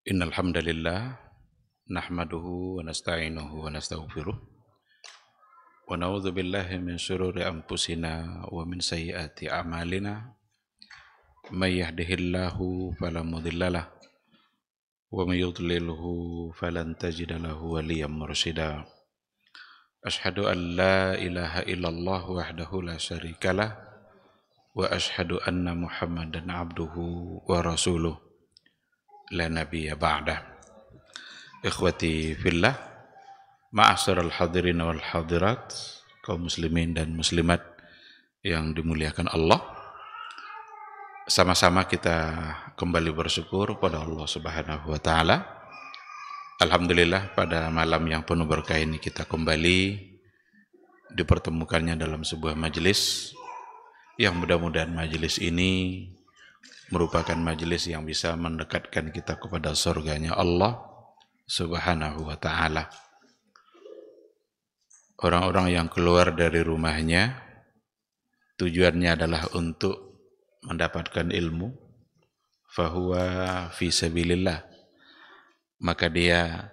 Innal hamdalillah nahmaduhu wa nasta'inuhu wa nastaghfiruh wa na'udzu billahi min shururi anfusina wa min sayyiati a'malina may yahdihillahu fala mudhillalah wa may yudlilhu falan tajida lahu waliyyan mursyida. Ashhadu an la ilaha illallah wahdahu la syarikalah wa ashhadu anna Muhammadan abduhu wa rasuluh la nabiyya ba'dah. Ikhwati fillah, ma'asyiral hadirin wal hadirat, kaum muslimin dan muslimat yang dimuliakan Allah. Sama-sama kita kembali bersyukur pada Allah Subhanahu wa taala. Alhamdulillah pada malam yang penuh berkah ini kita kembali dipertemukannya dalam sebuah majelis yang mudah-mudahan majelis ini merupakan majelis yang bisa mendekatkan kita kepada surganya Allah Subhanahu wa ta'ala. Orang-orang yang keluar dari rumahnya tujuannya adalah untuk mendapatkan ilmu, fahuwa fi sabilillah, maka dia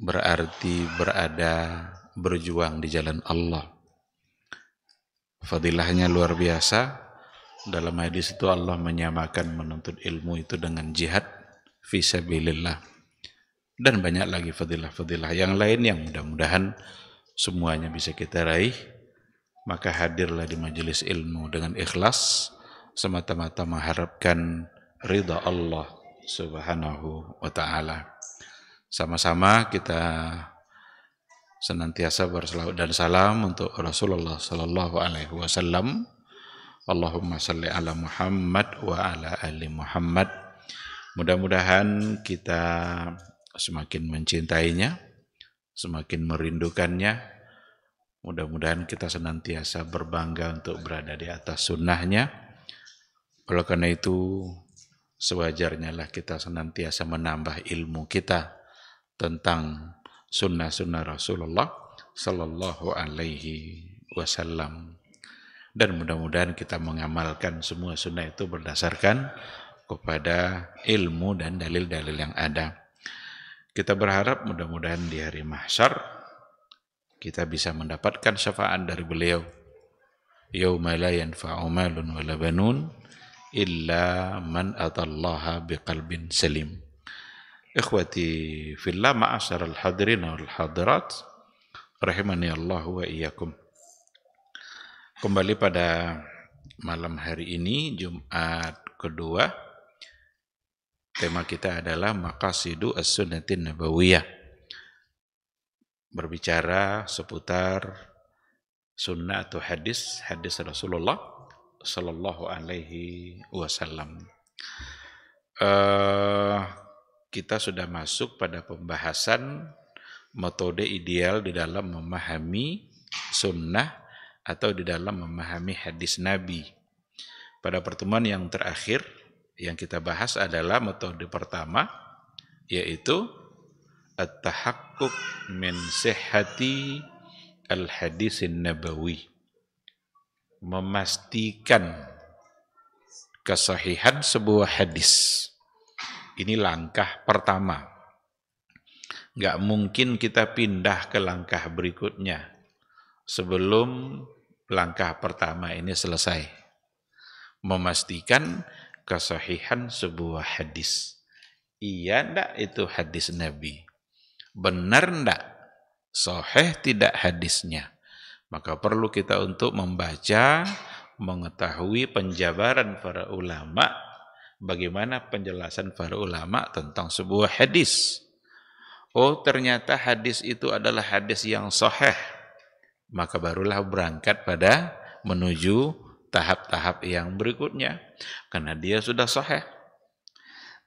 berarti berada berjuang di jalan Allah. Fadilahnya luar biasa. Dalam hadis itu Allah menyamakan menuntut ilmu itu dengan jihad fi sabilillah. Dan banyak lagi fadilah-fadilah yang lain yang mudah-mudahan semuanya bisa kita raih. Maka hadirlah di majelis ilmu dengan ikhlas, semata-mata mengharapkan ridha Allah Subhanahu wa ta'ala. Sama-sama kita senantiasa berselawat dan salam untuk Rasulullah sallallahu alaihi wasallam. Allahumma salli ala Muhammad wa ala ali Muhammad. Mudah-mudahan kita semakin mencintainya, semakin merindukannya. Mudah-mudahan kita senantiasa berbangga untuk berada di atas sunnahnya. Oleh karena itu, sewajarnya lah kita senantiasa menambah ilmu kita tentang sunnah-sunnah Rasulullah sallallahu alaihi wasallam. Dan mudah-mudahan kita mengamalkan semua sunnah itu berdasarkan kepada ilmu dan dalil-dalil yang ada. Kita berharap mudah-mudahan di hari mahsyar kita bisa mendapatkan syafaat dari beliau. Yauma la yanfa'u malun wala banun illa man atallaha biqalbin salim. Ikhwati fillah, ma'asyiral hadirin wal hadirat, rahimani Allah wa iyyakum. Kembali pada malam hari ini, Jumat kedua. Tema kita adalah Maqasidu As-Sunnatin Nabawiyah. Berbicara seputar sunnah atau hadis Rasulullah sallallahu alaihi wasallam. Kita sudah masuk pada pembahasan metode ideal di dalam memahami sunnah atau di dalam memahami hadis Nabi. Pada pertemuan yang terakhir yang kita bahas adalah metode pertama, yaitu at-tahaqquq min sihhati al-hadisin nabawi. Memastikan kesahihan sebuah hadis. Ini langkah pertama. Nggak mungkin kita pindah ke langkah berikutnya sebelum langkah pertama ini selesai. Memastikan kesahihan sebuah hadis. Iya ndak itu hadis Nabi? Benar ndak? Sahih tidak hadisnya? Maka perlu kita untuk membaca, mengetahui penjabaran para ulama, bagaimana penjelasan para ulama tentang sebuah hadis. Oh, ternyata hadis itu adalah hadis yang sahih. Maka barulah berangkat pada menuju tahap-tahap yang berikutnya, karena dia sudah sahih.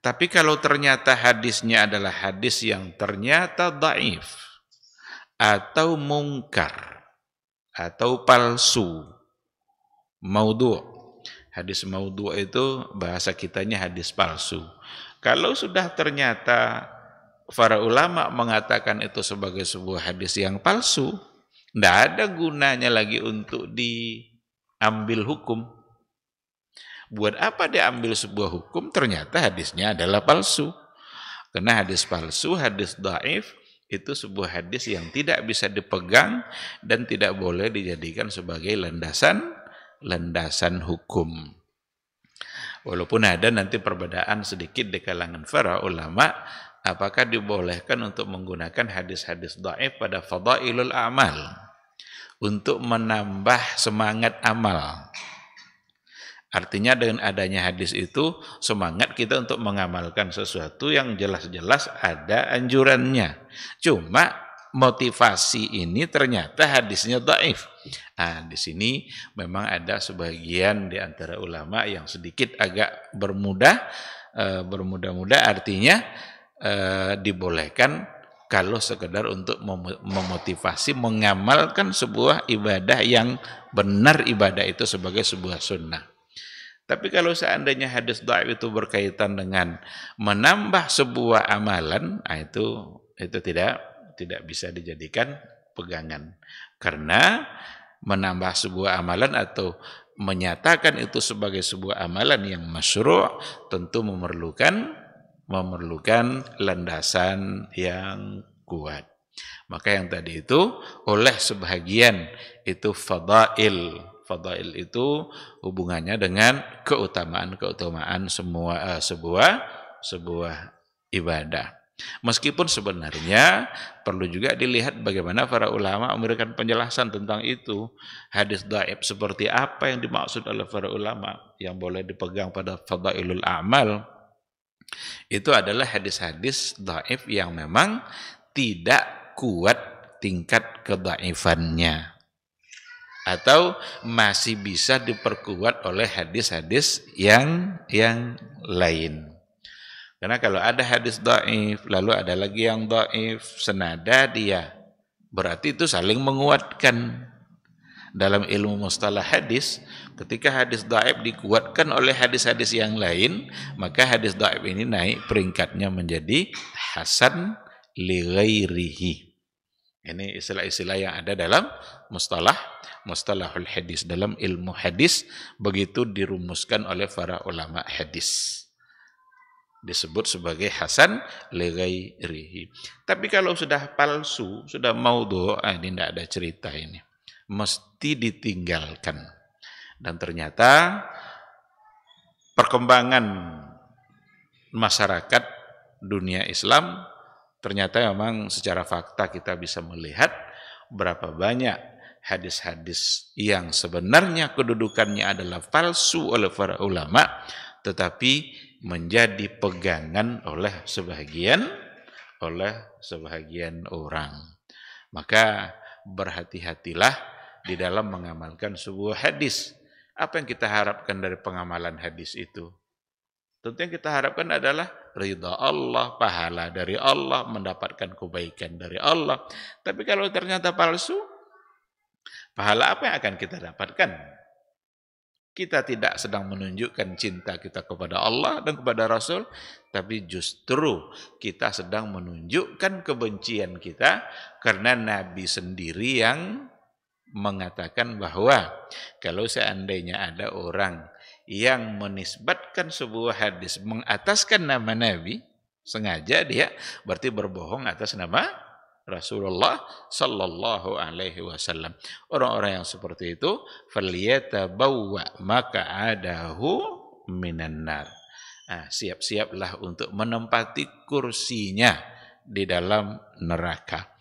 Tapi kalau ternyata hadisnya adalah hadis yang ternyata dhaif atau mungkar atau palsu, maudhu'. Hadis maudhu' itu bahasa kitanya hadis palsu. Kalau sudah ternyata para ulama mengatakan itu sebagai sebuah hadis yang palsu, tidak ada gunanya lagi untuk diambil hukum. Buat apa diambil sebuah hukum ternyata hadisnya adalah palsu? Karena hadis palsu, hadis dhaif itu sebuah hadis yang tidak bisa dipegang dan tidak boleh dijadikan sebagai landasan hukum. Walaupun ada nanti perbedaan sedikit di kalangan para ulama, apakah dibolehkan untuk menggunakan hadis-hadis dhaif pada fadailul amal untuk menambah semangat amal. Artinya dengan adanya hadis itu semangat kita untuk mengamalkan sesuatu yang jelas-jelas ada anjurannya. Cuma motivasi ini ternyata hadisnya dhaif. Nah, di sini memang ada sebagian di antara ulama yang sedikit agak bermudah-mudah artinya dibolehkan kalau sekedar untuk memotivasi mengamalkan sebuah ibadah yang benar ibadah itu sebagai sebuah sunnah. Tapi kalau seandainya hadis dhaif itu berkaitan dengan menambah sebuah amalan, itu tidak bisa dijadikan pegangan. Karena menambah sebuah amalan atau menyatakan itu sebagai sebuah amalan yang masyru' tentu memerlukan landasan yang kuat. Maka yang tadi itu oleh sebahagian itu fadail. Fadail itu hubungannya dengan keutamaan sebuah ibadah. Meskipun sebenarnya perlu juga dilihat bagaimana para ulama memberikan penjelasan tentang itu. Hadis dhaif seperti apa yang dimaksud oleh para ulama yang boleh dipegang pada fadailul a'mal. Itu adalah hadis-hadis dhaif yang memang tidak kuat tingkat kedhaifannya, atau masih bisa diperkuat oleh hadis-hadis yang lain. Karena kalau ada hadis dhaif, lalu ada lagi yang dhaif senada dia, berarti itu saling menguatkan. Dalam ilmu mustalah hadis, ketika hadis dhaif dikuatkan oleh hadis-hadis yang lain, maka hadis dhaif ini naik peringkatnya menjadi hasan li ghairihi. Ini istilah-istilah yang ada dalam mustalahul hadis, dalam ilmu hadis begitu dirumuskan oleh para ulama hadis. Disebut sebagai hasan li ghairihi. Tapi kalau sudah palsu, sudah maudhu', ini tidak ada cerita ini. Mesti ditinggalkan. Dan ternyata perkembangan masyarakat dunia Islam ternyata memang secara fakta kita bisa melihat berapa banyak hadis-hadis yang sebenarnya kedudukannya adalah palsu oleh para ulama, tetapi menjadi pegangan oleh sebahagian orang. Maka berhati-hatilah di dalam mengamalkan sebuah hadis. Apa yang kita harapkan dari pengamalan hadis itu? Tentu yang kita harapkan adalah ridha Allah, pahala dari Allah, mendapatkan kebaikan dari Allah. Tapi kalau ternyata palsu, pahala apa yang akan kita dapatkan? Kita tidak sedang menunjukkan cinta kita kepada Allah dan kepada Rasul, tapi justru kita sedang menunjukkan kebencian kita karena Nabi sendiri yang mengatakan bahwa kalau seandainya ada orang yang menisbatkan sebuah hadis mengataskan nama Nabi, sengaja dia berarti berbohong atas nama Rasulullah sallallahu alaihi wasallam. Orang-orang yang seperti itu falyatabawwa maq'adahu minan nar. Siap-siaplah untuk menempati kursinya di dalam neraka.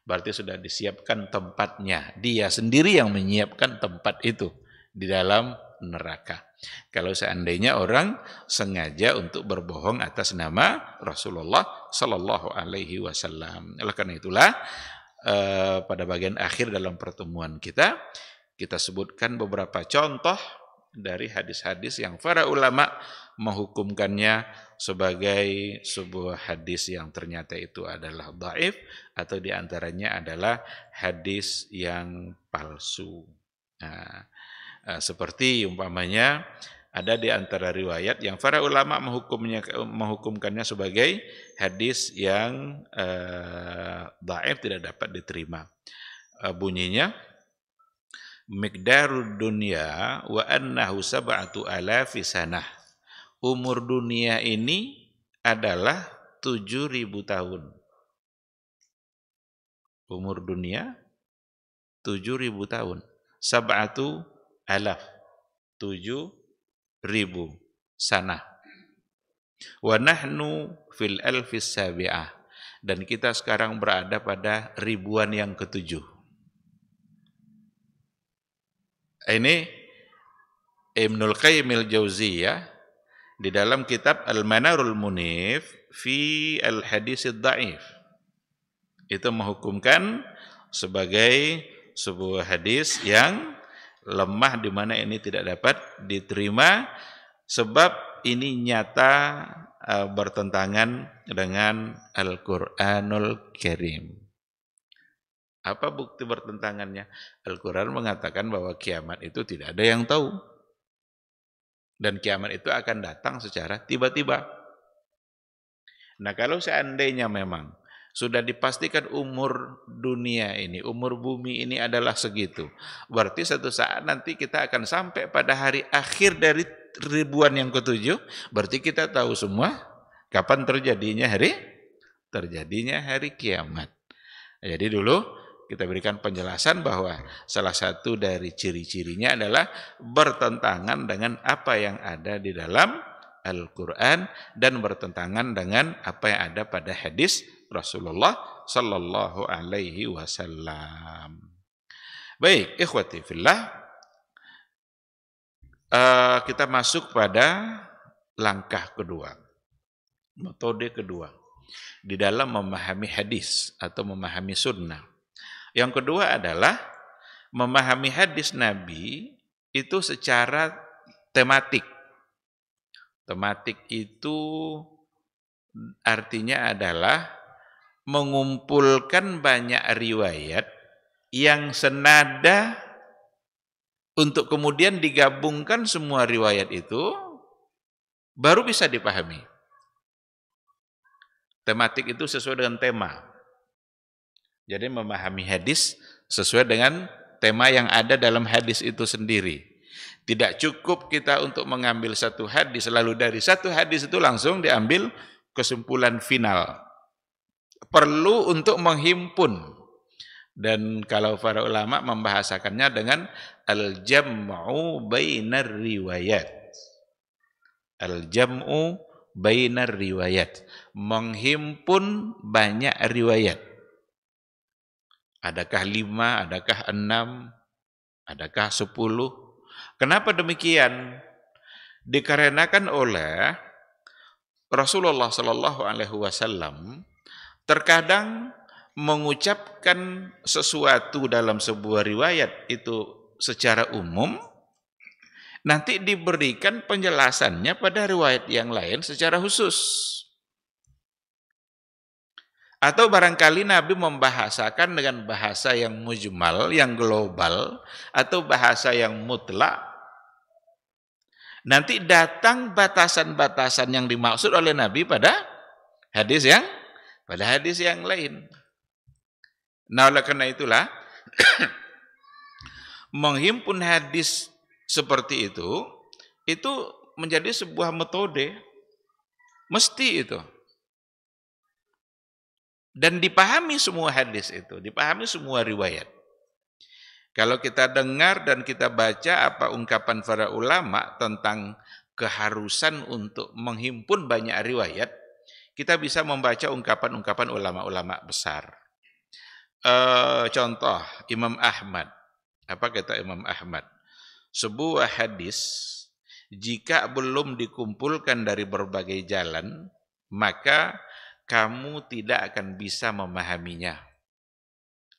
Berarti sudah disiapkan tempatnya. Dia sendiri yang menyiapkan tempat itu di dalam neraka. Kalau seandainya orang sengaja untuk berbohong atas nama Rasulullah sallallahu alaihi wasallam. Oleh karena itulah pada bagian akhir dalam pertemuan kita sebutkan beberapa contoh dari hadis-hadis yang para ulama menghukumkannya sebagai sebuah hadis yang ternyata itu adalah dhaif atau diantaranya adalah hadis yang palsu. Seperti umpamanya ada di antara riwayat yang para ulama menghukumkannya sebagai hadis yang dhaif, tidak dapat diterima. Bunyinya miqdarud dunya wa annahu sab'atu alafi sanah. Umur dunia ini adalah 7.000 tahun. Umur dunia 7.000 tahun. Sab'atu alaf. 7.000 sanah. Wa nahnu fil alfis sabi'ah. Dan kita sekarang berada pada ribuan yang ketujuh. Ini Ibnul Qayyim al-Jauziyah di dalam kitab Al-Manarul Munif fi al-Haditsid Dha'if. Itu menghukumkan sebagai sebuah hadis yang lemah, di mana ini tidak dapat diterima sebab ini nyata bertentangan dengan Al-Qur'anul Karim. Apa bukti bertentangannya? Al-Qur'an mengatakan bahwa kiamat itu tidak ada yang tahu. Dan kiamat itu akan datang secara tiba-tiba. Nah, kalau seandainya memang sudah dipastikan umur dunia ini, umur bumi ini adalah segitu, berarti satu saat nanti kita akan sampai pada hari akhir dari ribuan yang ketujuh, berarti kita tahu semua kapan terjadinya hari kiamat. Jadi dulu kita berikan penjelasan bahwa salah satu dari ciri-cirinya adalah bertentangan dengan apa yang ada di dalam Al-Quran dan bertentangan dengan apa yang ada pada hadis Rasulullah sallallahu alaihi wasallam. Baik, ikhwati fillah, kita masuk pada langkah kedua, metode kedua di dalam memahami hadis atau memahami sunnah. Yang kedua adalah memahami hadis Nabi itu secara tematik. Tematik itu artinya adalah mengumpulkan banyak riwayat yang senada untuk kemudian digabungkan semua riwayat itu baru bisa dipahami. Tematik itu sesuai dengan tema. Jadi memahami hadis sesuai dengan tema yang ada dalam hadis itu sendiri. Tidak cukup kita untuk mengambil satu hadis, lalu dari satu hadis itu langsung diambil kesimpulan final. Perlu untuk menghimpun. Dan kalau para ulama membahasakannya dengan al-jam'u bainar riwayat. Al-jam'u bainar riwayat. Menghimpun banyak riwayat. Adakah 5, adakah 6, adakah 10? Kenapa demikian? Dikarenakan oleh Rasulullah sallallahu alaihi wasallam terkadang mengucapkan sesuatu dalam sebuah riwayat itu secara umum, nanti diberikan penjelasannya pada riwayat yang lain secara khusus. Atau barangkali Nabi membahasakan dengan bahasa yang mujmal, yang global, atau bahasa yang mutlak. Nanti datang batasan-batasan yang dimaksud oleh Nabi pada hadis yang lain. Nah, oleh karena itulah menghimpun hadis seperti itu menjadi sebuah metode, mesti itu. Dan dipahami semua hadis itu, dipahami semua riwayat. Kalau kita dengar dan kita baca apa ungkapan para ulama tentang keharusan untuk menghimpun banyak riwayat, kita bisa membaca ungkapan-ungkapan ulama-ulama besar. Contoh Imam Ahmad. Apa kata Imam Ahmad? Sebuah hadis jika belum dikumpulkan dari berbagai jalan, maka kamu tidak akan bisa memahaminya.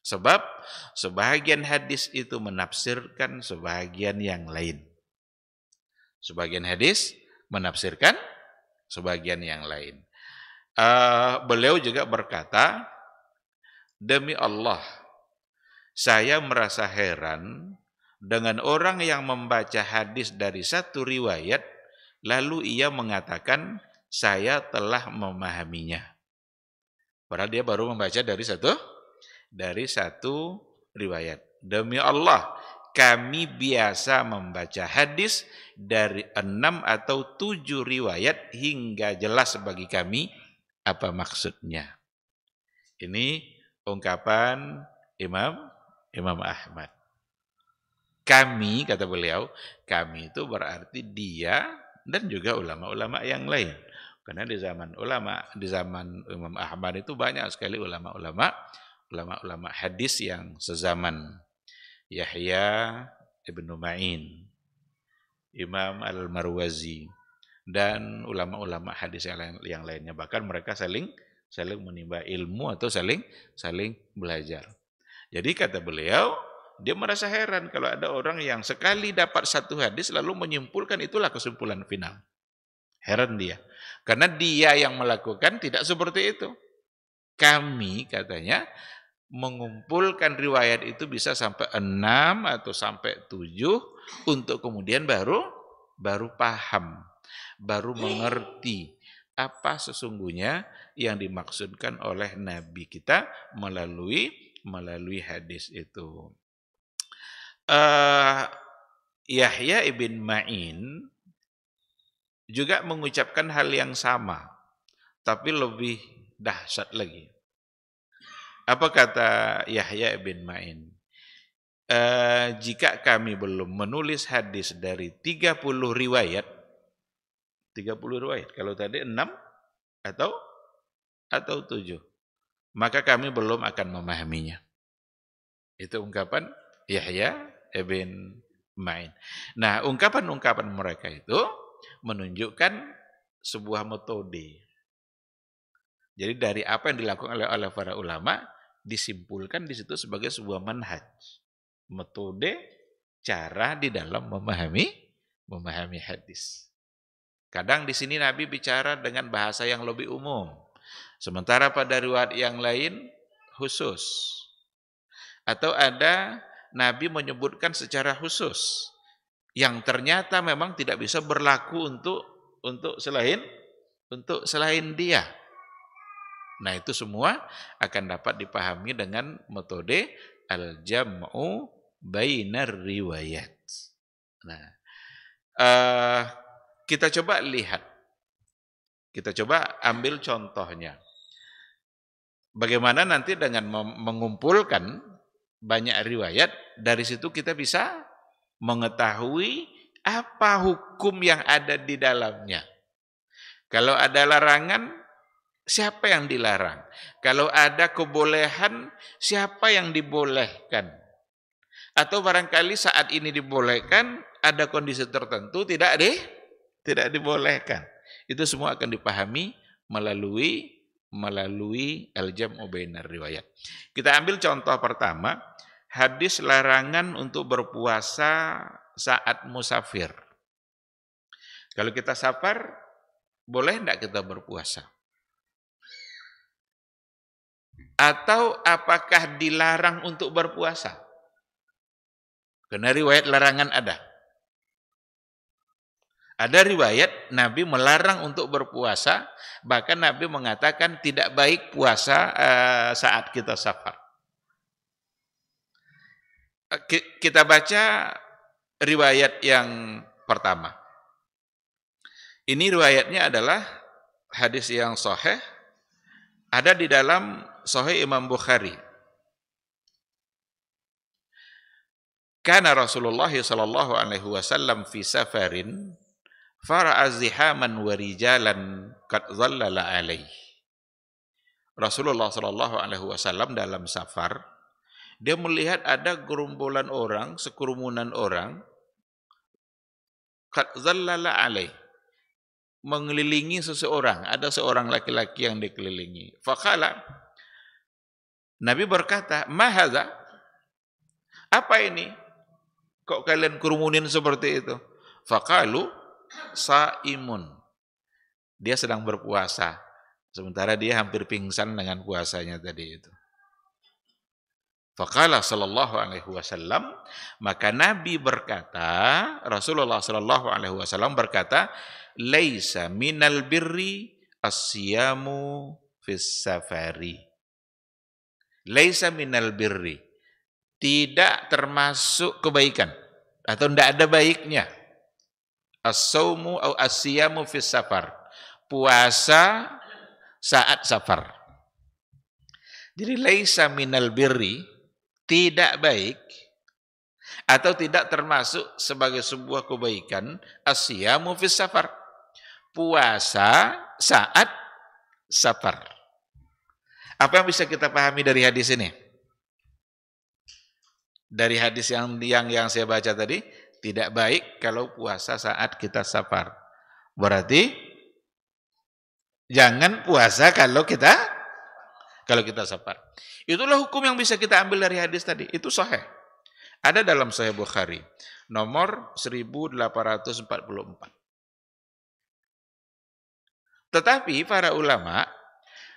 Sebab sebahagian hadis itu menafsirkan sebahagian yang lain. Sebagian hadis menafsirkan sebagian yang lain. Beliau juga berkata, demi Allah, saya merasa heran dengan orang yang membaca hadis dari satu riwayat, lalu ia mengatakan, saya telah memahaminya. Padahal dia baru membaca dari satu riwayat. Demi Allah, kami biasa membaca hadis dari 6 atau 7 riwayat hingga jelas bagi kami apa maksudnya. Ini ungkapan Imam Ahmad. Kami, kata beliau, kami itu berarti dia dan juga ulama-ulama yang lain. Karena di zaman Imam Ahmad itu banyak sekali ulama-ulama hadis yang sezaman. Yahya ibnu Ma'in, Imam Al-Marwazi, dan ulama-ulama hadis yang lainnya. Bahkan mereka saling menimba ilmu atau saling belajar. Jadi kata beliau, dia merasa heran kalau ada orang yang sekali dapat satu hadis lalu menyimpulkan itulah kesimpulan final. Heran dia. Karena dia yang melakukan tidak seperti itu. Kami katanya mengumpulkan riwayat itu bisa sampai 6 atau sampai 7 untuk kemudian baru paham, baru mengerti apa sesungguhnya yang dimaksudkan oleh Nabi kita melalui hadis itu. Yahya ibn Ma'in juga mengucapkan hal yang sama, tapi lebih dahsyat lagi. Apa kata Yahya ibn Ma'in? Jika kami belum menulis hadis dari 30 riwayat, kalau tadi 6 atau 7, maka kami belum akan memahaminya. Itu ungkapan Yahya ibn Ma'in. Nah, ungkapan-ungkapan mereka itu menunjukkan sebuah metode. Jadi dari apa yang dilakukan oleh para ulama disimpulkan di situ sebagai sebuah manhaj, metode, cara di dalam memahami hadis. Kadang di sini Nabi bicara dengan bahasa yang lebih umum, sementara pada riwayat yang lain khusus. Atau ada Nabi menyebutkan secara khusus yang ternyata memang tidak bisa berlaku untuk selain dia. Nah, itu semua akan dapat dipahami dengan metode al-jam'u bainar riwayat. Nah, kita coba lihat. Kita coba ambil contohnya. Bagaimana nanti dengan mengumpulkan banyak riwayat, dari situ kita bisa mengetahui apa hukum yang ada di dalamnya. Kalau ada larangan, siapa yang dilarang? Kalau ada kebolehan, siapa yang dibolehkan? Atau barangkali saat ini dibolehkan, ada kondisi tertentu tidak dibolehkan. Itu semua akan dipahami melalui al-jam'u bainar riwayat. Kita ambil contoh pertama, hadis larangan untuk berpuasa saat musafir. Kalau kita safar, boleh enggak kita berpuasa? Atau apakah dilarang untuk berpuasa? Karena riwayat larangan ada. Ada riwayat Nabi melarang untuk berpuasa, bahkan Nabi mengatakan tidak baik puasa saat kita safar. Kita baca riwayat yang pertama. Ini riwayatnya adalah hadis yang sahih, ada di dalam Sahih Imam Bukhari. Kana Rasulullah sallallahu alaihi wasallam fi safarin fara'a zihaman wa rijalan qad dhallala alaihi. Rasulullah sallallahu alaihi wasallam dalam safar, dia melihat ada gerombolan orang, sekerumunan orang qad dhallala alaihi, mengelilingi seseorang, ada seorang laki-laki yang dikelilingi. Faqala, Nabi berkata, "Ma hadza?" Apa ini? Kok kalian kerumunin seperti itu? Faqalu saimun. Dia sedang berpuasa. Sementara dia hampir pingsan dengan puasanya tadi itu. Faqala sallallahu alaihi wasallam, maka Nabi berkata, Rasulullah sallallahu alaihi wasallam berkata, "Laisa minal birri as-siyamu fis safari." Laisa minal birri. Tidak termasuk kebaikan atau tidak ada baiknya. As-saumu au as-siyamu fis safar. Puasa saat safar. Jadi laisa minal birri, tidak baik atau tidak termasuk sebagai sebuah kebaikan asyamu fis safar, puasa saat safar. Apa yang bisa kita pahami dari hadis ini? Dari hadis yang saya baca tadi, tidak baik kalau puasa saat kita safar. Berarti jangan puasa kalau kita safar. Itulah hukum yang bisa kita ambil dari hadis tadi. Itu sahih. Ada dalam Sahih Bukhari, nomor 1844. Tetapi para ulama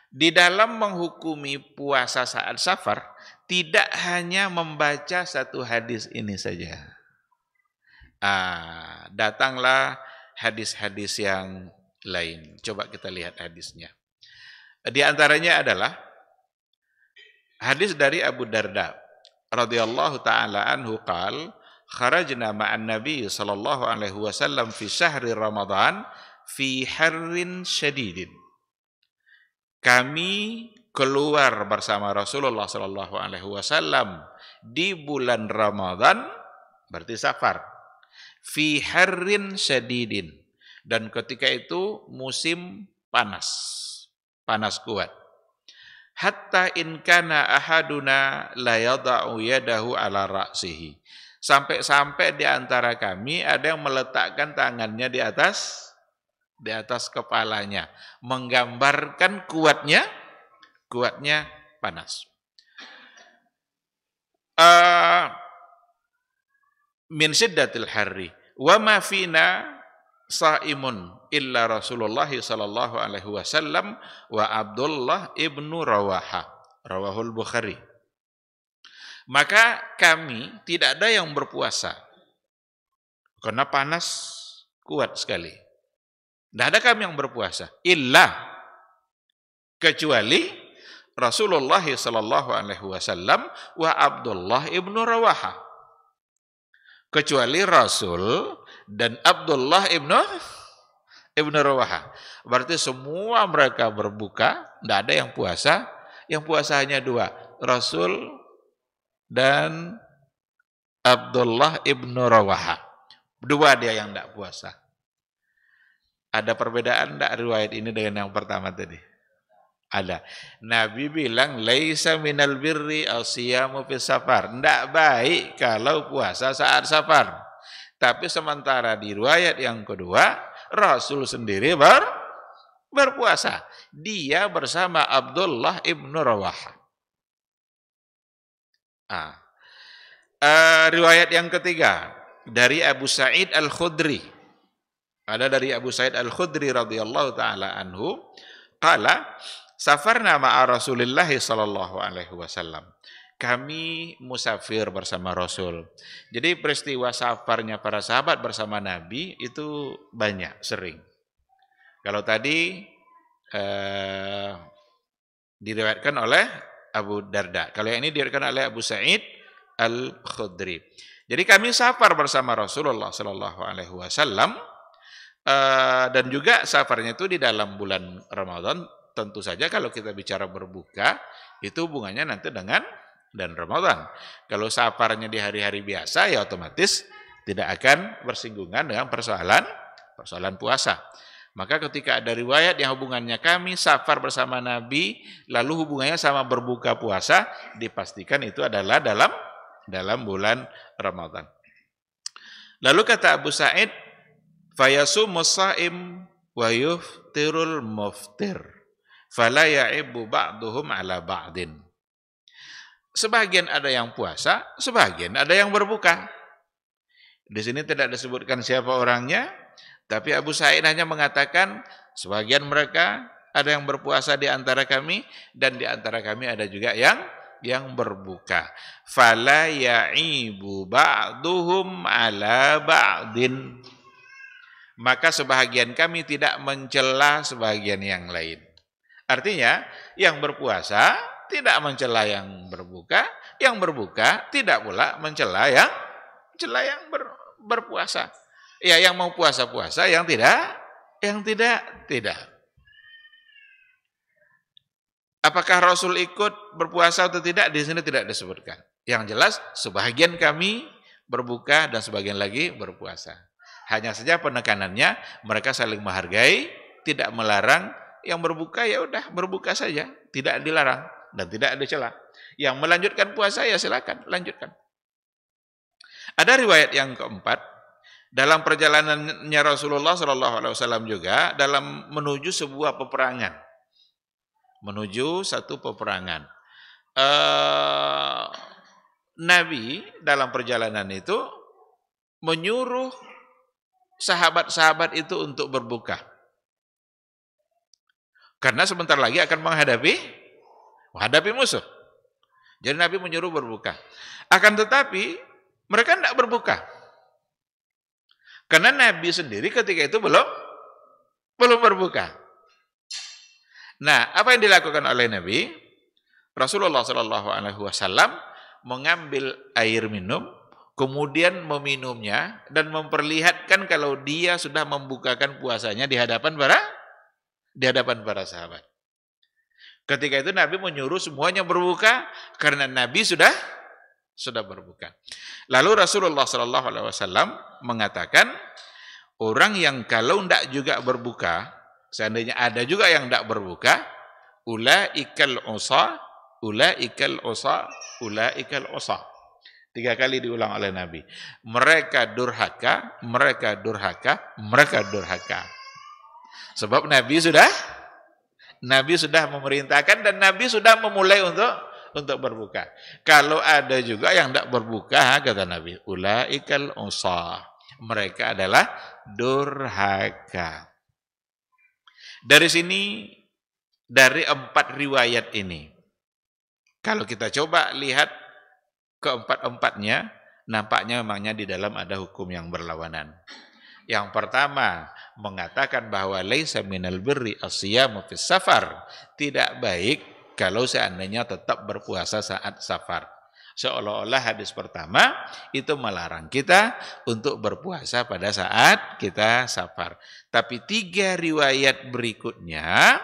di dalam menghukumi puasa saat safar tidak hanya membaca satu hadis ini saja. Datanglah hadis-hadis yang lain. Coba kita lihat hadisnya. Di antaranya adalah hadis dari Abu Darda radhiyallahu taala anhu qala kharajna ma'an nabiy sallallahu alaihi wasallam fi syahri Ramadan fi harrin syadidin. Kami keluar bersama Rasulullah sallallahu alaihi wasallam di bulan Ramadan, berarti safar. Fi harrin syadidin, dan ketika itu musim panas kuat. Hatta in kana ahaduna la yada'u yadahu ala ra'sihi. Sampai-sampai di antara kami ada yang meletakkan tangannya di atas kepalanya, menggambarkan kuatnya panas. Min syiddatil harri wa ma fina saimun illa Rasulullah sallallahu alaihi wasallam wa Abdullah ibnu Rawaha, rawahul Bukhari. Maka kami tidak ada yang berpuasa karena panas kuat sekali. Tidak ada kami yang berpuasa illa kecuali Rasulullah sallallahu alaihi wasallam wa Abdullah ibnu Rawaha. Kecuali Rasul dan Abdullah ibnu Rawaha. Berarti semua mereka berbuka, tidak ada yang puasa. Yang puasa hanya dua, Rasul dan Abdullah ibnu Rawaha. Dua dia yang tidak puasa. Ada perbedaan tidak riwayat ini dengan yang pertama tadi? Ada. Nabi bilang laisa minal birri asyamu fis safar. Tidak baik kalau puasa saat safar. Tapi sementara di riwayat yang kedua, Rasul sendiri berpuasa. Dia bersama Abdullah ibnu Rawaha. Riwayat yang ketiga dari Abu Sa'id Al-Khudri. Ada dari Abu Sa'id Al-Khudri radhiyallahu taala anhu, qala safarna ma'a Rasulillah sallallahu alaihi wasallam. Kami musafir bersama Rasul. Jadi peristiwa safarnya para sahabat bersama Nabi itu banyak, sering. Kalau tadi diriwayatkan oleh Abu Darda. Kalau yang ini diriwayatkan oleh Abu Sa'id Al-Khudri. Jadi kami safar bersama Rasulullah sallallahu alaihi wasallam, dan juga safarnya itu di dalam bulan Ramadan. Tentu saja kalau kita bicara berbuka itu hubungannya nanti dengan dan Ramadan. Kalau safarnya di hari-hari biasa ya otomatis tidak akan bersinggungan dengan persoalan puasa. Maka ketika ada riwayat yang hubungannya kami safar bersama Nabi lalu hubungannya sama berbuka puasa, dipastikan itu adalah dalam bulan Ramadan. Lalu kata Abu Sa'id, fayasumus sha'im wa yuftirul muftir fala ya'ibu ba'duhum ala ba'din. Sebagian ada yang puasa, sebagian ada yang berbuka. Di sini tidak disebutkan siapa orangnya, tapi Abu Sa'id hanya mengatakan sebagian mereka ada yang berpuasa di antara kami dan di antara kami ada juga yang berbuka. Fala ya'ibu ba'duhum ala ba'din. Maka sebahagian kami tidak mencela sebagian yang lain. Artinya yang berpuasa tidak mencela yang berbuka tidak pula mencela yang berpuasa. Ya, yang mau puasa-puasa, yang tidak. Apakah Rasul ikut berpuasa atau tidak? Di sini tidak disebutkan. Yang jelas sebagian kami berbuka dan sebagian lagi berpuasa. Hanya saja penekanannya mereka saling menghargai, tidak melarang. Yang berbuka ya udah berbuka saja, tidak dilarang dan tidak dicela. Yang melanjutkan puasa ya silakan lanjutkan. Ada riwayat yang keempat, dalam perjalanannya Rasulullah SAW juga dalam menuju sebuah peperangan, menuju satu peperangan. Nabi dalam perjalanan itu menyuruh sahabat-sahabat itu untuk berbuka, karena sebentar lagi akan menghadapi musuh. Jadi Nabi menyuruh berbuka. Akan tetapi mereka tidak berbuka. Karena Nabi sendiri ketika itu belum berbuka. Nah, apa yang dilakukan oleh Nabi? Rasulullah SAW mengambil air minum, kemudian meminumnya dan memperlihatkan kalau dia sudah membukakan puasanya di hadapan para sahabat. Ketika itu Nabi menyuruh semuanya berbuka karena Nabi sudah berbuka. Lalu Rasulullah SAW mengatakan, orang yang kalau tidak juga berbuka, seandainya ada juga yang tidak berbuka, ulaikal usa, ulaikal usa, ulaikal usa. 3 kali diulang oleh Nabi. Mereka durhaka, mereka durhaka, mereka durhaka. Sebab Nabi sudah memerintahkan dan Nabi sudah memulai untuk berbuka. Kalau ada juga yang tidak berbuka, kata Nabi, ulaikal usa. Mereka adalah durhaka. Dari sini, dari 4 riwayat ini, kalau kita coba lihat keempat-empatnya, nampaknya memangnya di dalam ada hukum yang berlawanan. Yang pertama, mengatakan bahwa laisa minal birri as-siyamu fis safar. Tidak baik kalau seandainya tetap berpuasa saat safar. Seolah-olah hadis pertama itu melarang kita untuk berpuasa pada saat kita safar. Tapi 3 riwayat berikutnya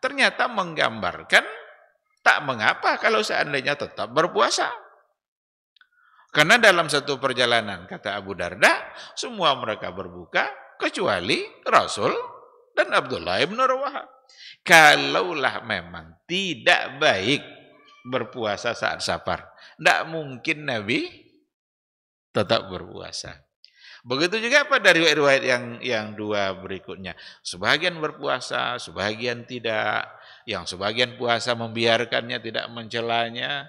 ternyata menggambarkan tak mengapa kalau seandainya tetap berpuasa. Karena dalam satu perjalanan, kata Abu Darda, semua mereka berbuka, kecuali Rasul dan Abdullah ibn Rawaha. Kalaulah memang tidak baik berpuasa saat safar, tidak mungkin Nabi tetap berpuasa. Begitu juga pada riwayat yang 2 berikutnya. Sebagian berpuasa, sebagian tidak. Yang sebagian puasa membiarkannya, tidak mencelanya.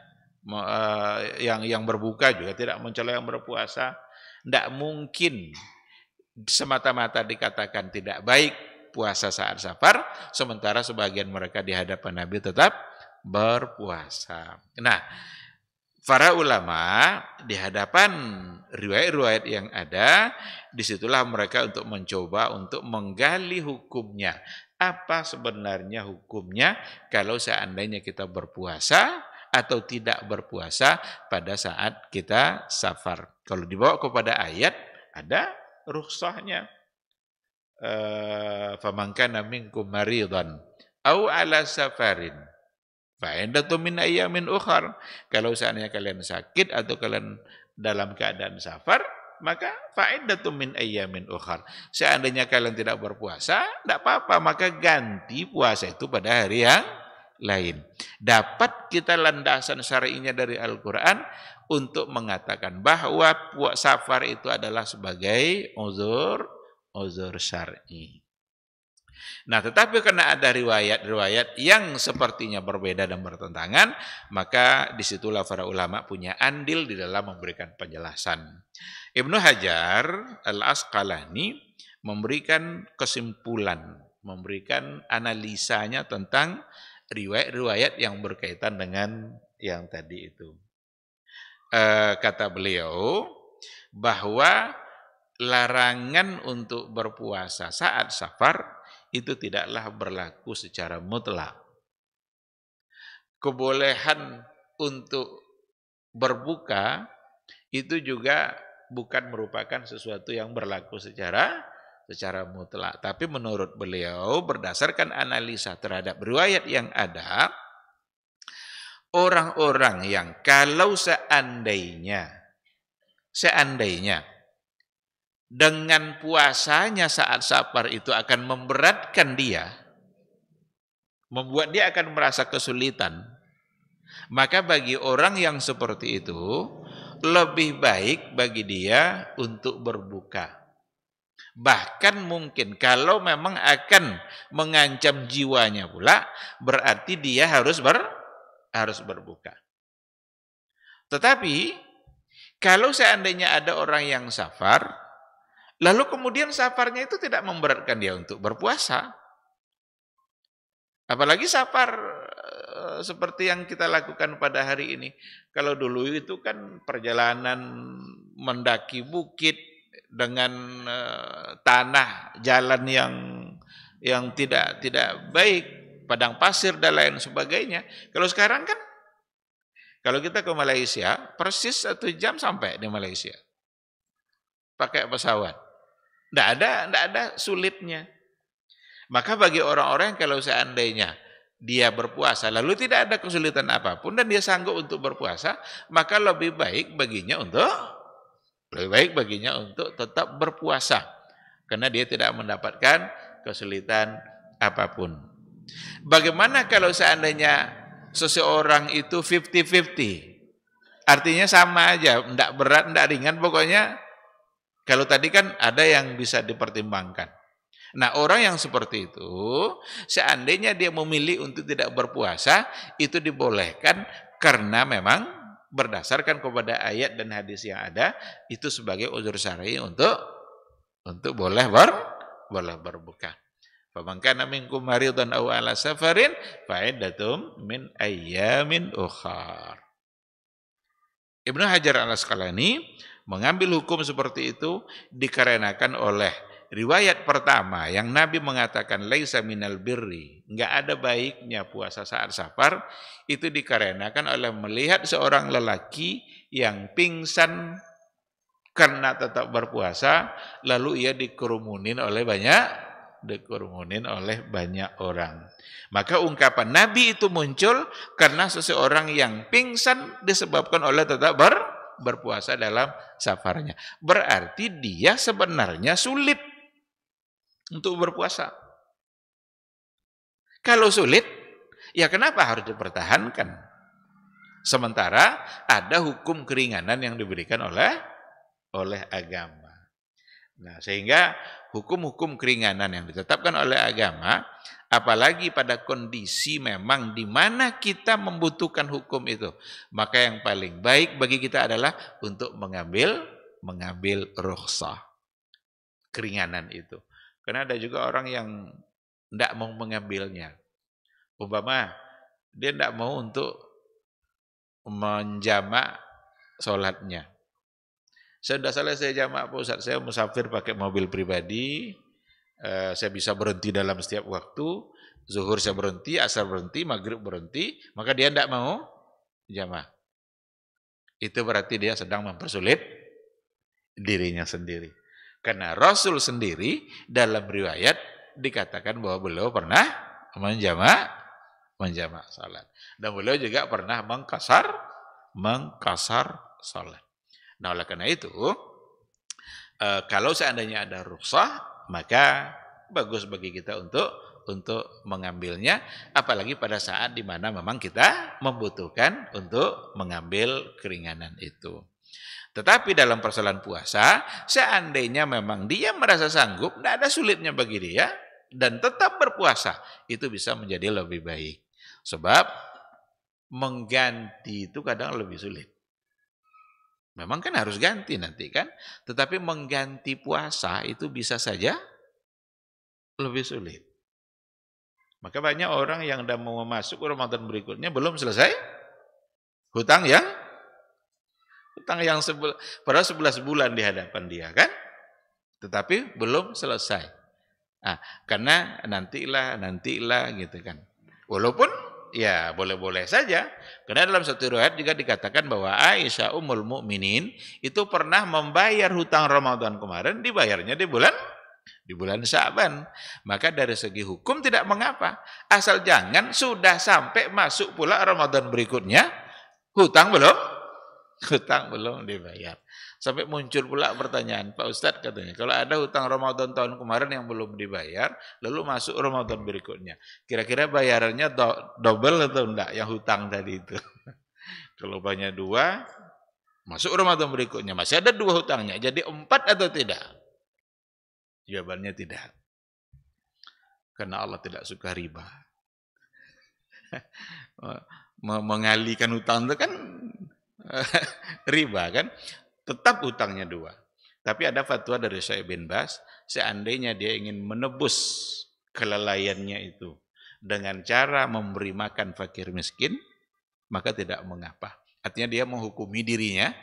Yang berbuka juga tidak mencela yang berpuasa. Tidak mungkin semata-mata dikatakan tidak baik puasa saat safar, sementara sebagian mereka di hadapan Nabi tetap berpuasa. Nah, para ulama di hadapan riwayat-riwayat yang ada, disitulah mereka untuk mencoba untuk menggali hukumnya. Apa sebenarnya hukumnya kalau seandainya kita berpuasa atau tidak berpuasa pada saat kita safar. Kalau dibawa kepada ayat, ada rukhsahnya. Faman kana minkum maridan aw ala safarin fa iddatu min ayyamin ukhar. Kalau seandainya kalian sakit atau kalian dalam keadaan safar, maka fa iddatu min ayyamin ukhar. Seandainya kalian tidak berpuasa, tidak apa-apa, maka ganti puasa itu pada hari yang lain. Dapat kita landasan syar'inya dari Al-Quran untuk mengatakan bahwa safar itu adalah sebagai uzur syar'i. Nah, tetapi karena ada riwayat-riwayat yang sepertinya berbeda dan bertentangan, maka disitulah para ulama punya andil di dalam memberikan penjelasan. Ibnu Hajar Al-Asqalani memberikan kesimpulan, memberikan analisanya tentang riwayat-riwayat yang berkaitan dengan yang tadi itu. Kata beliau bahwa larangan untuk berpuasa saat safar itu tidaklah berlaku secara mutlak. Kebolehan untuk berbuka itu juga bukan merupakan sesuatu yang berlaku secara mutlak. Tapi menurut beliau berdasarkan analisa terhadap riwayat yang ada, Orang-orang yang kalau seandainya dengan puasanya saat safar itu akan memberatkan dia, membuat dia akan merasa kesulitan, maka bagi orang yang seperti itu lebih baik bagi dia untuk berbuka. Bahkan mungkin kalau memang akan mengancam jiwanya pula, berarti dia harus berbuka. Tetapi kalau seandainya ada orang yang safar, lalu kemudian safarnya itu tidak memberatkan dia untuk berpuasa. Apalagi safar seperti yang kita lakukan pada hari ini. Kalau dulu itu kan perjalanan mendaki bukit dengan tanah jalan yang tidak baik, padang pasir dan lain sebagainya. Kalau sekarang kan, kalau kita ke Malaysia, persis 1 jam sampai di Malaysia. Pakai pesawat. Tidak ada sulitnya. Maka bagi orang-orang kalau seandainya dia berpuasa, lalu tidak ada kesulitan apapun dan dia sanggup untuk berpuasa, maka lebih baik baginya untuk tetap berpuasa. Karena dia tidak mendapatkan kesulitan apapun. Bagaimana kalau seandainya seseorang itu 50-50? Artinya sama aja, tidak berat, tidak ringan, pokoknya kalau tadi kan ada yang bisa dipertimbangkan. Nah, orang yang seperti itu, seandainya dia memilih untuk tidak berpuasa, itu dibolehkan karena memang berdasarkan kepada ayat dan hadis yang ada, itu sebagai uzur syar'i untuk boleh berbuka. Faman kana minkum maridan aw ala safarin fa iddatum min ayyamin ukhar. Ibnu Hajar Al-Asqalani mengambil hukum seperti itu dikarenakan oleh riwayat pertama yang Nabi mengatakan laisa minal birri, enggak ada baiknya puasa saat safar, itu dikarenakan oleh melihat seorang lelaki yang pingsan karena tetap berpuasa, lalu ia dikerumunin oleh banyak orang. Maka ungkapan Nabi itu muncul karena seseorang yang pingsan disebabkan oleh tetap berpuasa dalam safarnya. Berarti dia sebenarnya sulit untuk berpuasa. Kalau sulit, ya kenapa harus dipertahankan? Sementara ada hukum keringanan yang diberikan oleh agama. Nah, sehingga hukum-hukum keringanan yang ditetapkan oleh agama, apalagi pada kondisi memang di mana kita membutuhkan hukum itu, maka yang paling baik bagi kita adalah untuk mengambil rukhsah, keringanan itu. Karena ada juga orang yang tidak mau mengambilnya. Umpama dia tidak mau untuk menjamak sholatnya. Saya sudah selesai jamak Pak Ustaz, saya musafir pakai mobil pribadi, saya bisa berhenti dalam setiap waktu, zuhur saya berhenti, asar berhenti, maghrib berhenti, maka dia tidak mau jamak. Itu berarti dia sedang mempersulit dirinya sendiri. Karena Rasul sendiri dalam riwayat dikatakan bahwa beliau pernah menjamak salat. Dan beliau juga pernah mengkasar salat. Nah, oleh karena itu, kalau seandainya ada rukhsah, maka bagus bagi kita untuk mengambilnya, apalagi pada saat di mana memang kita membutuhkan untuk mengambil keringanan itu. Tetapi dalam persoalan puasa, seandainya memang dia merasa sanggup, tidak ada sulitnya bagi dia, dan tetap berpuasa, itu bisa menjadi lebih baik. Sebab mengganti itu kadang lebih sulit. Memang kan harus ganti nanti kan, tetapi mengganti puasa itu bisa saja lebih sulit. Maka banyak orang yang sudah mau masuk Ramadan berikutnya belum selesai hutang yang padahal 11 bulan di hadapan dia kan, tetapi belum selesai. Karena nantilah gitu kan. Walaupun ya boleh-boleh saja, karena dalam satu riwayat juga dikatakan bahwa Aisyah Ummul Mukminin itu pernah membayar hutang Ramadan kemarin, dibayarnya di bulan di bulan Sya'ban. Maka dari segi hukum tidak mengapa. Asal jangan sudah sampai masuk pula Ramadan berikutnya, hutang belum? Hutang belum dibayar. Sampai muncul pula pertanyaan, Pak Ustadz katanya, kalau ada hutang Ramadan tahun kemarin yang belum dibayar, lalu masuk Ramadan berikutnya, kira-kira bayarannya double atau enggak yang hutang tadi itu? Kalau banyak dua, masuk Ramadan berikutnya, masih ada dua hutangnya, jadi 4 atau tidak? Jawabannya tidak. Karena Allah tidak suka riba. Mengalihkan hutang itu kan riba kan? Tetap hutangnya 2. Tapi ada fatwa dari Syekh bin Baz, seandainya dia ingin menebus kelalaiannya itu dengan cara memberi makan fakir miskin, maka tidak mengapa. Artinya dia menghukumi dirinya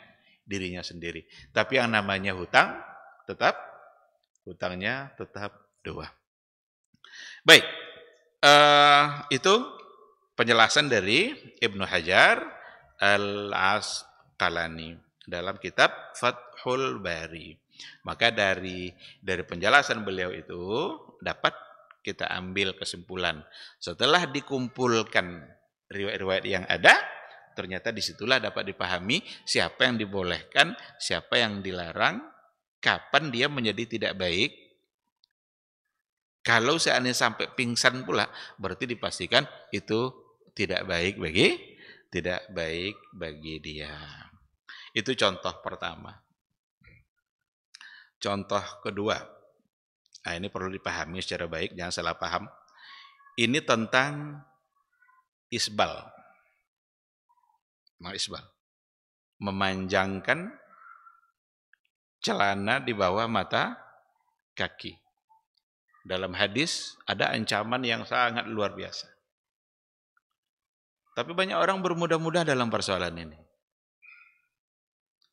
sendiri. Tapi yang namanya hutang, hutangnya tetap 2. Baik, itu penjelasan dari Ibnu Hajar Al-Asqalani dalam kitab Fathul Bari. Maka dari penjelasan beliau itu dapat kita ambil kesimpulan. Setelah dikumpulkan riwayat-riwayat yang ada, ternyata disitulah dapat dipahami siapa yang dibolehkan, siapa yang dilarang, kapan dia menjadi tidak baik. Kalau seandainya sampai pingsan pula, berarti dipastikan itu tidak baik bagi dia. Itu contoh pertama. Contoh kedua. Nah, ini perlu dipahami secara baik, jangan salah paham. Ini tentang isbal. Isbal. Memanjangkan celana di bawah mata kaki. Dalam hadis ada ancaman yang sangat luar biasa. Tapi banyak orang bermudah-mudah dalam persoalan ini.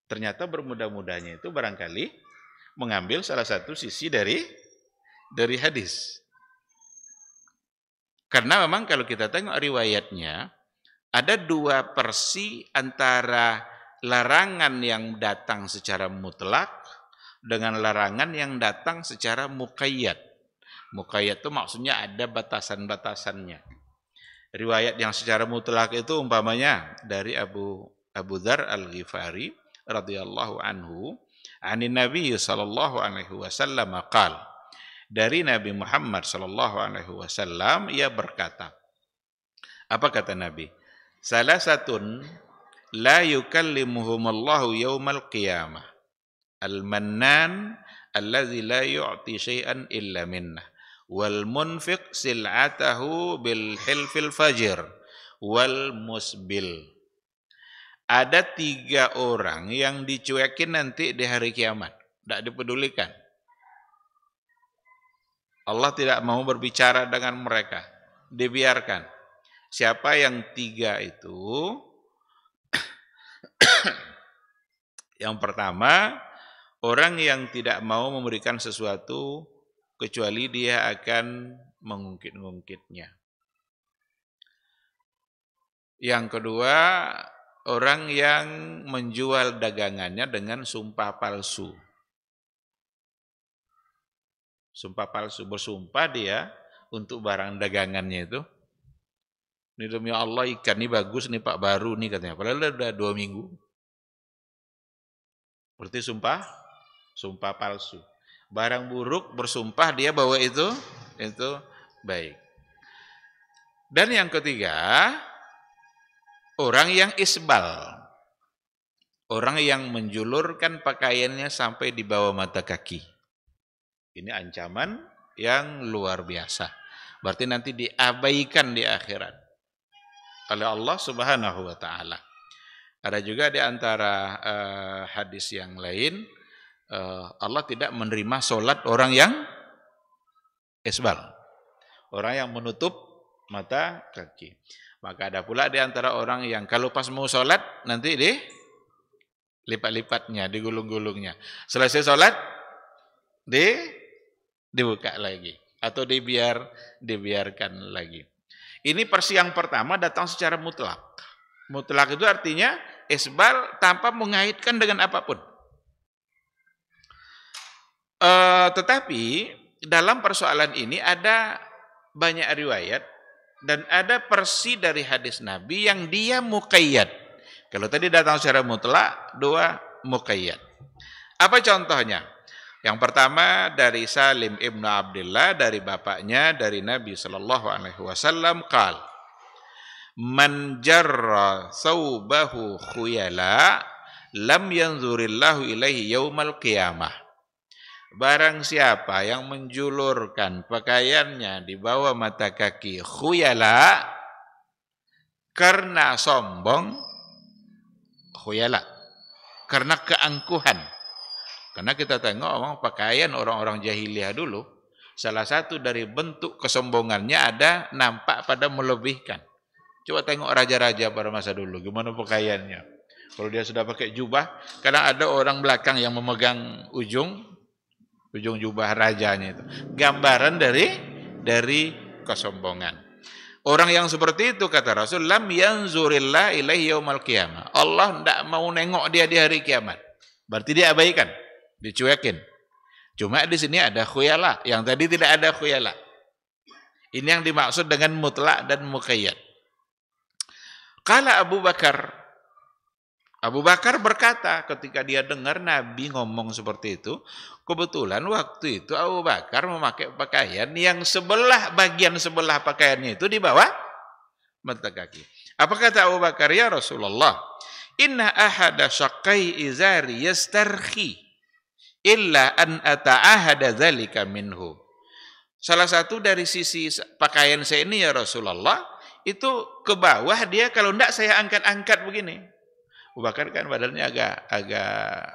Ternyata bermudah-mudahnya itu barangkali mengambil salah satu sisi dari hadis. Karena memang kalau kita tengok riwayatnya, ada 2 versi antara larangan yang datang secara mutlak dengan larangan yang datang secara muqayyad. Muqayyad itu maksudnya ada batasan-batasannya. Riwayat yang secara mutlak itu umpamanya dari Abu Dzar Al-Ghifari radhiyallahu anhu, anin Nabi sallallahu alaihi wasallam qala, dari Nabi Muhammad sallallahu alaihi wasallam ia berkata. Apa kata Nabi? Salasatun la yukallimuhumullahu yaumal qiyamah. Al-mannan allazi la yu'ti syai'an illa minnah. Wal munfiq sil'atahu bil hilfil fajir. Wal musbil. Ada 3 orang yang dicuekin nanti di hari kiamat. Tidak dipedulikan. Allah tidak mau berbicara dengan mereka. Dibiarkan. Siapa yang 3 itu? Yang pertama, orang yang tidak mau memberikan sesuatu kecuali dia akan mengungkit-ungkitnya. Yang kedua, orang yang menjual dagangannya dengan sumpah palsu. Sumpah palsu, bersumpah dia untuk barang dagangannya itu. Ini demi Allah ikan ini bagus nih Pak, baru nih katanya. Padahal udah 2 minggu. Berarti sumpah palsu. Barang buruk bersumpah dia bahwa itu baik. Dan yang ketiga, orang yang isbal. Orang yang menjulurkan pakaiannya sampai di bawah mata kaki. Ini ancaman yang luar biasa. Berarti nanti diabaikan di akhirat oleh Allah Subhanahu wa taala. Ada juga di antara hadis yang lain, Allah tidak menerima solat orang yang isbal. Orang yang menutup mata kaki. Maka ada pula di antara orang yang kalau pas mau solat nanti lipat-lipatnya, digulung-gulungnya. Selesai solat dibuka lagi atau dibiarkan lagi. Ini versi yang pertama datang secara mutlak. Mutlak itu artinya isbal tanpa mengaitkan dengan apapun. Tetapi dalam persoalan ini ada banyak riwayat dan ada versi dari hadis Nabi yang dia muqayyad. Kalau tadi datang secara mutlak, dua muqayyad. Apa contohnya? Yang pertama dari Salim ibnu Abdullah, dari bapaknya, dari Nabi sallallahu alaihi wasallam qal man jarra thawbahu khuyala lam yanzurillahu ilaihi yaumal qiyamah. Barang siapa yang menjulurkan pakaiannya di bawah mata kaki khuyala karena sombong, khuyala karena keangkuhan. Karena kita tengok pakaian orang-orang jahiliyah dulu, salah satu dari bentuk kesombongannya ada nampak pada melebihkan. Coba tengok raja-raja pada masa dulu, gimana pakaiannya. Kalau dia sudah pakai jubah, kadang ada orang belakang yang memegang ujung jubah rajanya itu. Gambaran dari kesombongan. Orang yang seperti itu kata Rasul, lam yanzurillah ilaihi yaumal qiyamah. Allah tidak mau nengok dia di hari kiamat. Berarti dia abaikan, dicuekin. Cuma di sini ada khuyala, yang tadi tidak ada khuyala. Ini yang dimaksud dengan mutlak dan muqayyad. Kala Abu Bakar berkata ketika dia dengar Nabi ngomong seperti itu, kebetulan waktu itu Abu Bakar memakai pakaian yang bagian sebelah pakaiannya itu di bawah mata kaki. Apa kata Abu Bakar? Ya Rasulullah, inna ahada syaqai izari yastarhi illa an ata'ahada dzalika minhu. Salah satu dari sisi pakaian saya ini ya Rasulullah, itu ke bawah dia kalau enggak saya angkat-angkat begini. Abu Bakar kan badannya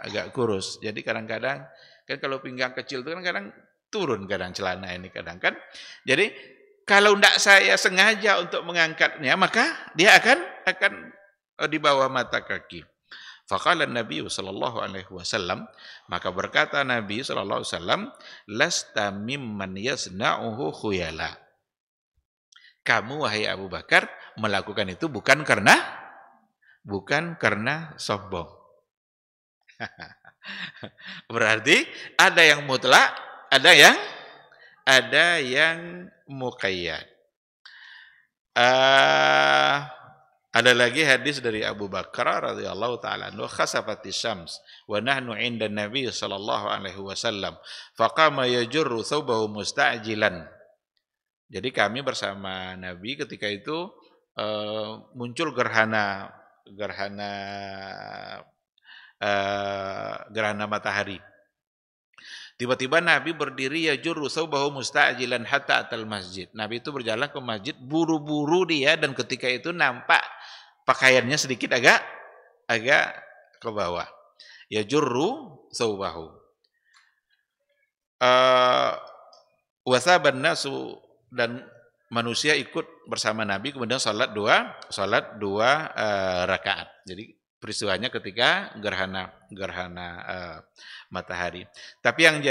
agak kurus. Jadi kadang-kadang kan kalau pinggang kecil itu kan kadang turun kadang celana ini kadang kan. Jadi kalau enggak saya sengaja untuk mengangkatnya maka dia akan di bawah mata kaki. Faqala Nabi sallallahu alaihi wasallam, maka berkata Nabi sallallahu alaihi wasallam, lasta mimman yasna'uhu khuyala. Kamu wahai Abu Bakar melakukan itu bukan karena sombong. Berarti ada yang mutlak, ada yang muqayyad. Ada lagi hadis dari Abu Bakar radhiyallahu taala anhu, khasafatis syams wa nahnu 'inda Nabi sallallahu alaihi wasallam faqama yajurru thawbahu musta'jilan. Jadi kami bersama Nabi ketika itu muncul gerhana matahari. Tiba-tiba Nabi berdiri yajurru thawbahu musta'jilan hatta atal masjid. Nabi itu berjalan ke masjid buru-buru dia dan ketika itu nampak pakaiannya sedikit agak ke bawah. Yajurru thawbahu. Wasaban nasu, dan manusia ikut bersama Nabi kemudian salat dua rakaat. Jadi peristiwanya ketika gerhana matahari. Tapi yang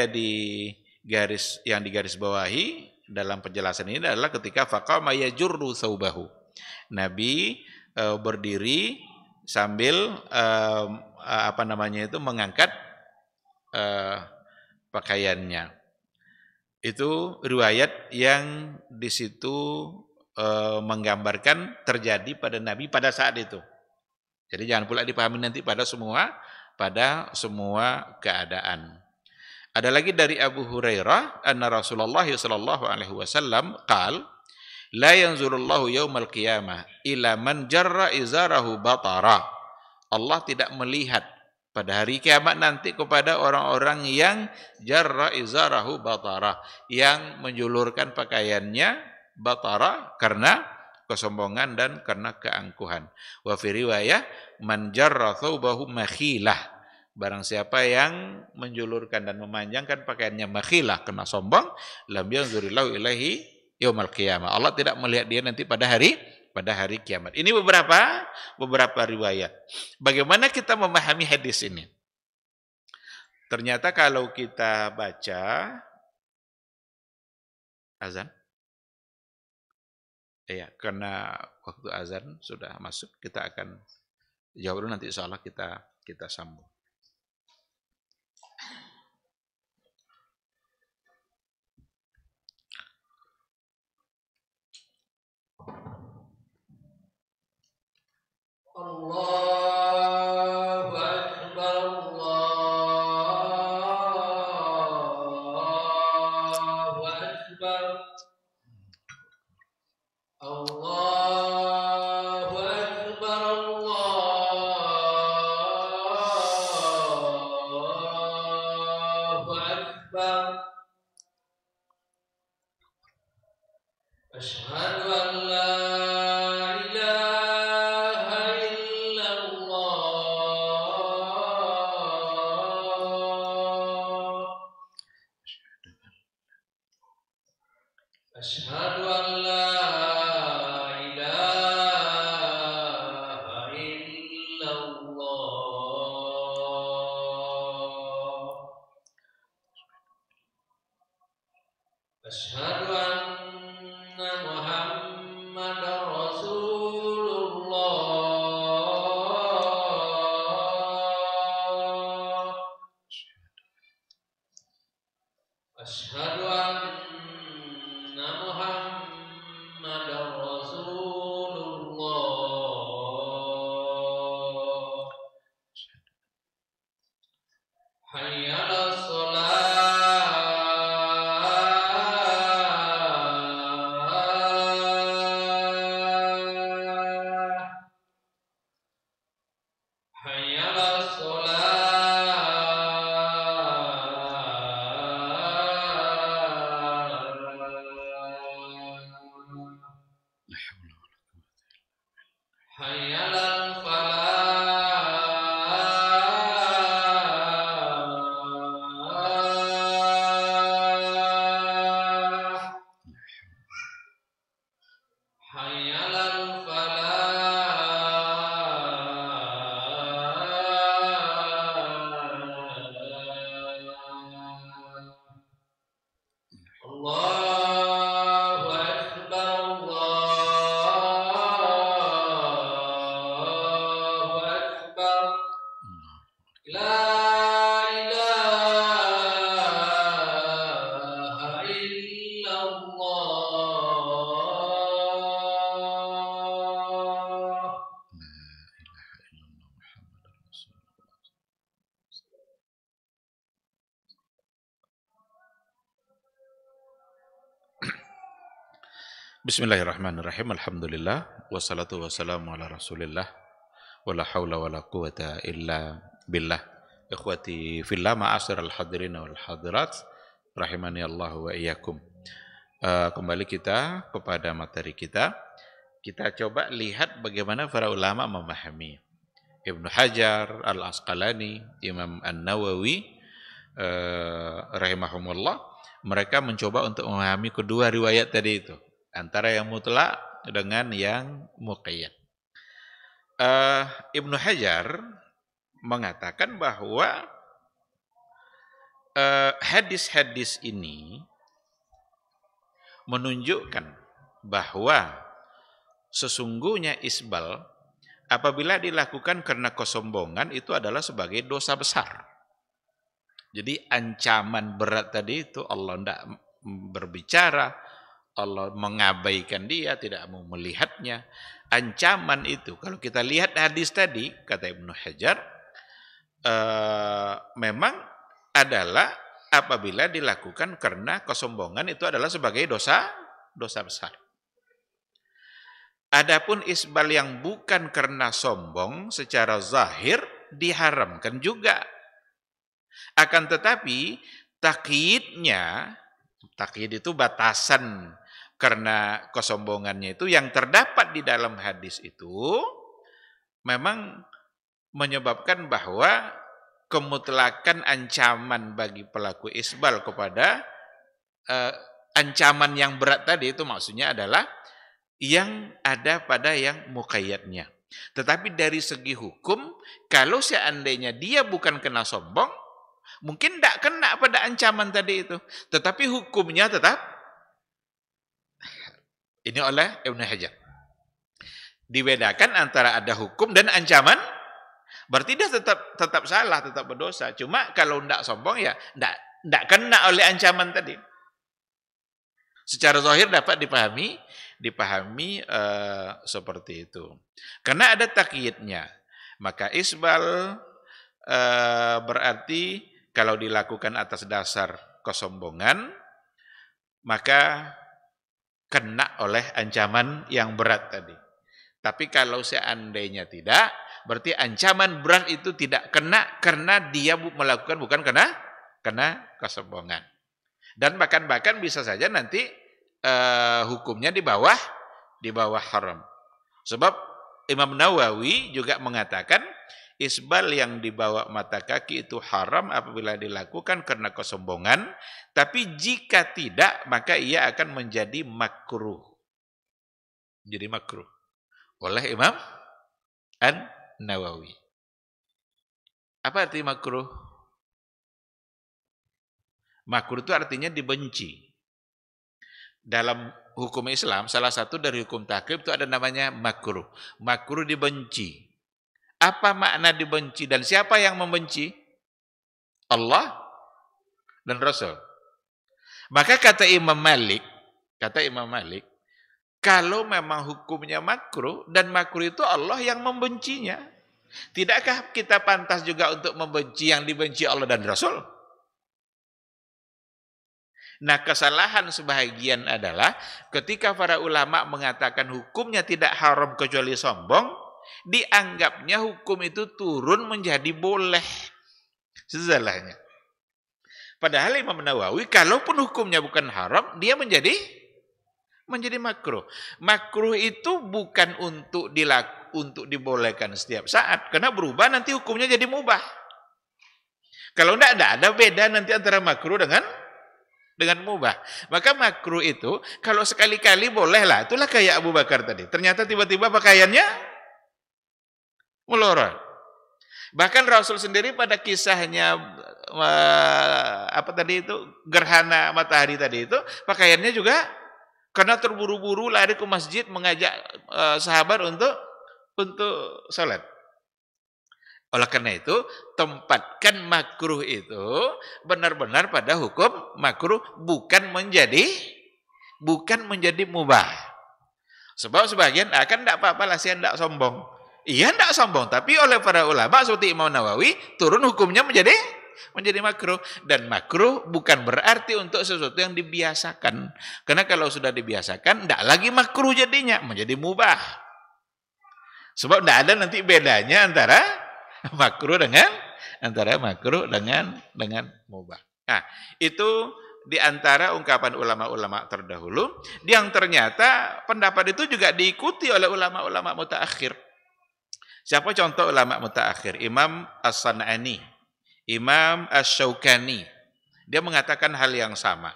digaris bawahi dalam penjelasan ini adalah ketika faqama yajurru thawbahu. Nabi berdiri sambil mengangkat pakaiannya. Itu riwayat yang di situ menggambarkan terjadi pada Nabi pada saat itu. Jadi jangan pula dipahami nanti pada semua keadaan. Ada lagi dari Abu Hurairah, anna Rasulullah sallallahu alaihi wasallam qaal, la yanzurullahu yaumal qiyamah ila man jarra izarahu batara. Allah tidak melihat pada hari kiamat nanti kepada orang-orang yang jarra izarahu batara, yang menjulurkan pakaiannya batara karena kesombongan dan karena keangkuhan. Wa fi riwayah man jarra thawbahu makhilah. Barang siapa yang menjulurkan dan memanjangkan pakaiannya makhilah karena sombong, lam yanzurillahu ilaihi yaumal qiyamah. Allah tidak melihat dia nanti pada hari kiamat. Ini beberapa riwayat. Bagaimana kita memahami hadis ini? Ternyata kalau kita baca azan, karena waktu azan sudah masuk, kita akan jawab dulu, nanti insyaallah kita sambung. Allahu Akbar, Allahu Akbar, Allahu Akbar, Allahu Akbar. Asyhadu an la ilaha illallah. Asyhadu an la ilaha illallah. Asyhadu anna Muhammadar Rasulullah. Asyhadu anna Muhammadar Rasulullah. Hayya 'alas shalah. Hayya 'alas shalah. Hayya 'alal falah. Hayya 'alal falah. Allahu Akbar, Allahu Akbar. La ilaha illallah. Bismillahirrahmanirrahim. Alhamdulillah wassalatu wassalamu ala Rasulillah wala haula wala quwata illa billah. Ikhwati fillah, ma'asyiral hadirin wal hadirat rahimani Allah wa iyyakum. Kembali kita kepada materi kita. Kita coba lihat bagaimana para ulama memahami. Ibnu Hajar, Al-Asqalani, Imam An-Nawawi rahimahumullah, mereka mencoba untuk memahami kedua riwayat tadi itu, antara yang mutlak dengan yang muqayyad. Ibnu Hajar mengatakan bahwa hadis-hadis ini menunjukkan bahwa sesungguhnya isbal apabila dilakukan karena kesombongan itu adalah sebagai dosa besar. Jadi ancaman berat tadi itu Allah tidak berbicara, Allah mengabaikan dia, tidak mau melihatnya. Ancaman itu, kalau kita lihat hadis tadi, kata Ibnu Hajar, memang adalah apabila dilakukan karena kesombongan itu adalah sebagai dosa besar. Adapun isbal yang bukan karena sombong secara zahir diharamkan juga. Akan tetapi takyid itu batasan karena kesombongannya itu yang terdapat di dalam hadis itu memang menyebabkan bahwa kemutlakan ancaman bagi pelaku isbal kepada ancaman yang berat tadi itu maksudnya adalah yang ada pada yang muqayyadnya. Tetapi dari segi hukum, kalau seandainya dia bukan kena sombong, mungkin tidak kena pada ancaman tadi itu. Tetapi hukumnya tetap ini oleh Ibnu Hajar. Dibedakan antara ada hukum dan ancaman, berarti dia tetap salah, tetap berdosa. Cuma kalau tidak sombong ya tidak kena oleh ancaman tadi. Secara zahir dapat dipahami seperti itu. Karena ada takyidnya. Maka isbal berarti kalau dilakukan atas dasar kesombongan, maka kena oleh ancaman yang berat tadi. Tapi kalau seandainya tidak, berarti ancaman berat itu tidak kena karena dia melakukan bukan kena kesombongan. Dan bahkan bisa saja nanti hukumnya di bawah haram. Sebab Imam Nawawi juga mengatakan isbal yang di bawah mata kaki itu haram apabila dilakukan karena kesombongan, tapi jika tidak maka ia akan menjadi makruh. Jadi makruh oleh Imam An-Nawawi. Apa arti makruh? Makruh itu artinya dibenci. Dalam hukum Islam, salah satu dari hukum takrib itu ada namanya makruh. Makruh dibenci. Apa makna dibenci dan siapa yang membenci? Allah dan Rasul. Maka kata Imam Malik, kalau memang hukumnya makruh dan makruh itu Allah yang membencinya, tidakkah kita pantas juga untuk membenci yang dibenci Allah dan Rasul? Nah, kesalahan sebahagian adalah ketika para ulama mengatakan hukumnya tidak haram kecuali sombong, dianggapnya hukum itu turun menjadi boleh. Sesalahnya. Padahal Imam Nawawi kalaupun hukumnya bukan haram, dia menjadi makruh. Makruh itu bukan untuk dibolehkan setiap saat, karena berubah nanti hukumnya jadi mubah. Kalau tidak ada beda nanti antara makruh dengan mubah. Maka makruh itu kalau sekali-kali bolehlah. Itulah kayak Abu Bakar tadi. Ternyata tiba-tiba pakaiannya melorot. Bahkan Rasul sendiri pada kisahnya gerhana matahari tadi itu, pakaiannya juga karena terburu-buru lari ke masjid mengajak sahabat untuk salat. Oleh karena itu, tempatkan makruh itu benar-benar pada hukum makruh, bukan menjadi mubah. Sebab sebagian akan tidak apa-apa lah, saya tidak sombong. Iya, tidak sombong, tapi oleh para ulama seperti Imam Nawawi turun hukumnya menjadi makruh. Dan makruh bukan berarti untuk sesuatu yang dibiasakan. Karena kalau sudah dibiasakan, tidak lagi makruh jadinya, menjadi mubah. Sebab tidak ada nanti bedanya antara makruh dengan mubah. Nah, itu di antara ungkapan ulama-ulama terdahulu yang ternyata pendapat itu juga diikuti oleh ulama-ulama mutaakhir. Siapa contoh ulama mutaakhir? Imam As-San'ani, Imam Asy-Syaukani. Dia mengatakan hal yang sama.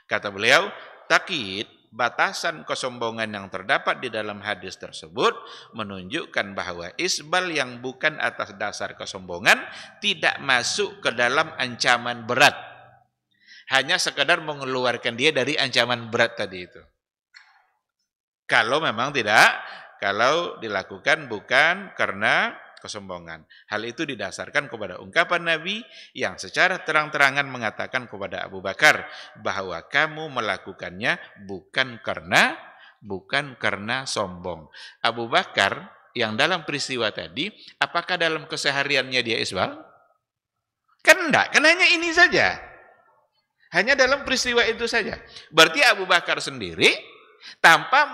Kata beliau, takyid, batasan kesombongan yang terdapat di dalam hadis tersebut menunjukkan bahwa isbal yang bukan atas dasar kesombongan tidak masuk ke dalam ancaman berat. Hanya sekadar mengeluarkan dia dari ancaman berat tadi itu. Kalau dilakukan bukan karena kesombongan. Hal itu didasarkan kepada ungkapan Nabi yang secara terang-terangan mengatakan kepada Abu Bakar bahwa kamu melakukannya bukan karena sombong. Abu Bakar yang dalam peristiwa tadi, apakah dalam kesehariannya dia isbal? Kan enggak, kan hanya ini saja. Hanya dalam peristiwa itu saja. Berarti Abu Bakar sendiri tanpa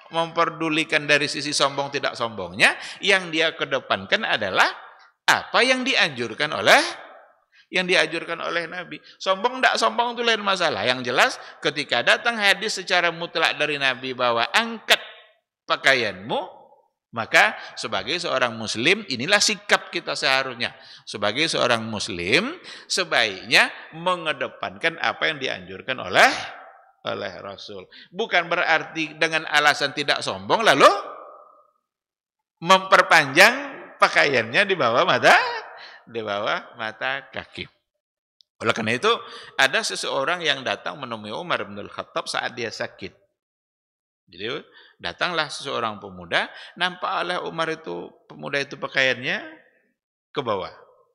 memperdulikan dari sisi sombong tidak sombongnya, yang dia kedepankan adalah apa yang dianjurkan oleh Nabi. Sombong tidak sombong itu lain masalah. Yang jelas ketika datang hadis secara mutlak dari Nabi bahwa angkat pakaianmu, maka sebagai seorang muslim inilah sikap kita seharusnya. Sebagai seorang muslim sebaiknya mengedepankan apa yang dianjurkan oleh Rasul. Bukan berarti dengan alasan tidak sombong lalu memperpanjang pakaiannya di bawah mata kaki. Oleh karena itu ada seseorang yang datang menemui Umar bin Khattab saat dia sakit. Jadi datanglah seseorang pemuda, nampak oleh Umar itu pemuda itu pakaiannya ke bawah,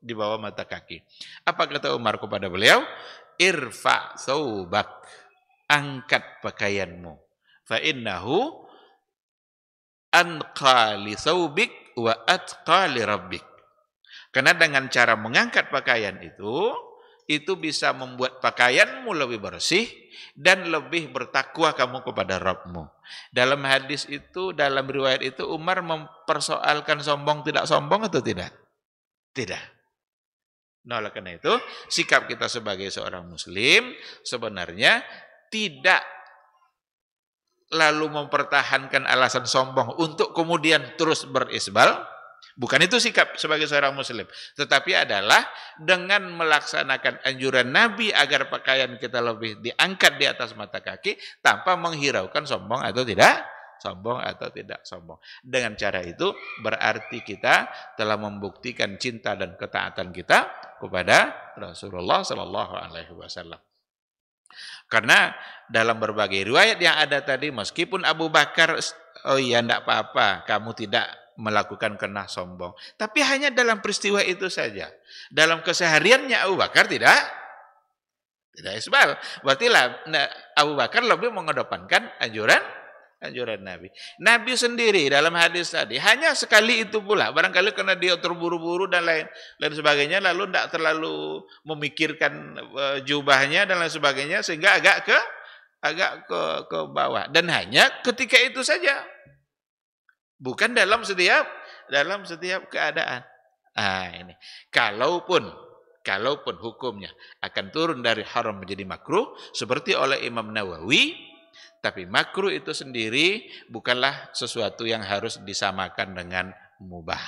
di bawah mata kaki. Apa kata Umar kepada beliau? Irfa thawbak, angkat pakaianmu. Fa innahu anqa li thawbik wa atqa li rabbik. Karena dengan cara mengangkat pakaian itu bisa membuat pakaianmu lebih bersih dan lebih bertakwa kamu kepada Rabbmu. Dalam hadis itu, dalam riwayat itu, Umar mempersoalkan sombong tidak sombong atau tidak? Tidak. Nah, oleh karena itu, sikap kita sebagai seorang muslim sebenarnya tidak lalu mempertahankan alasan sombong untuk kemudian terus berisbal. Bukan itu sikap sebagai seorang muslim. Tetapi adalah dengan melaksanakan anjuran Nabi agar pakaian kita lebih diangkat di atas mata kaki tanpa menghiraukan sombong atau tidak. Sombong atau tidak sombong. Dengan cara itu berarti kita telah membuktikan cinta dan ketaatan kita kepada Rasulullah Sallallahu Alaihi Wasallam. Karena dalam berbagai riwayat yang ada tadi, meskipun Abu Bakar, oh iya enggak apa-apa, kamu tidak melakukan karena sombong. Tapi hanya dalam peristiwa itu saja. Dalam kesehariannya Abu Bakar tidak isbal. Berarti Abu Bakar lebih mengedepankan anjuran Nabi. Nabi sendiri dalam hadis tadi hanya sekali itu pula. Barangkali karena dia terburu-buru dan lain sebagainya, lalu tidak terlalu memikirkan jubahnya dan lain sebagainya, sehingga agak ke bawah. Dan hanya ketika itu saja. Bukan dalam setiap keadaan. Ini. Kalaupun hukumnya akan turun dari haram menjadi makruh seperti oleh Imam Nawawi, tapi makruh itu sendiri bukanlah sesuatu yang harus disamakan dengan mubah.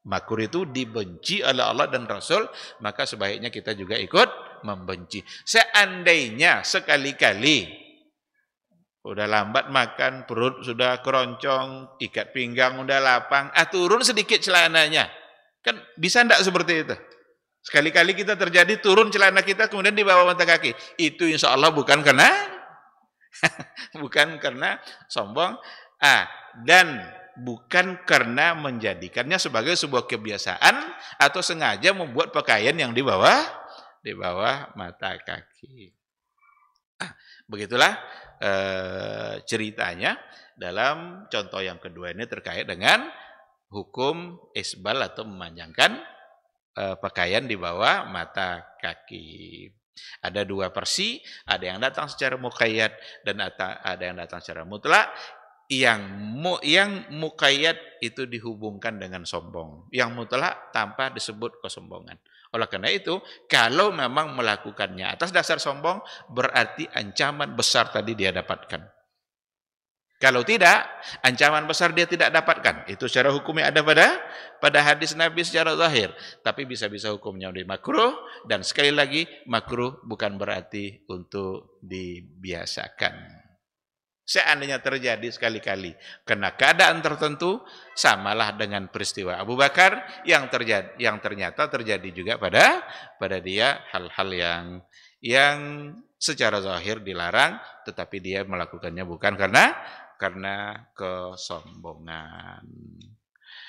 Makruh itu dibenci oleh Allah dan Rasul, maka sebaiknya kita juga ikut membenci. Seandainya sekali-kali udah lambat makan, perut sudah keroncong, ikat pinggang udah lapang, turun sedikit celananya. Kan bisa enggak seperti itu? Sekali-kali kita terjadi turun celana kita kemudian di bawah mata kaki. Itu insya Allah bukan karena sombong, dan bukan karena menjadikannya sebagai sebuah kebiasaan atau sengaja membuat pakaian yang di bawah mata kaki. Begitulah ceritanya dalam contoh yang kedua ini terkait dengan hukum isbal atau memanjangkan pakaian di bawah mata kaki. Ada dua versi, ada yang datang secara muqayyad dan ada yang datang secara mutlak. Yang muqayyad itu dihubungkan dengan sombong, yang mutlak tanpa disebut kesombongan. Oleh karena itu, kalau memang melakukannya atas dasar sombong, berarti ancaman besar tadi dia dapatkan. Kalau tidak, ancaman besar dia tidak dapatkan. Itu secara hukumnya ada pada hadis Nabi secara zahir. Tapi bisa-bisa hukumnya di makruh, dan sekali lagi makruh bukan berarti untuk dibiasakan. Seandainya terjadi sekali-kali karena keadaan tertentu, samalah dengan peristiwa Abu Bakar yang ternyata terjadi juga pada dia hal-hal yang secara zahir dilarang, tetapi dia melakukannya bukan karena kesombongan.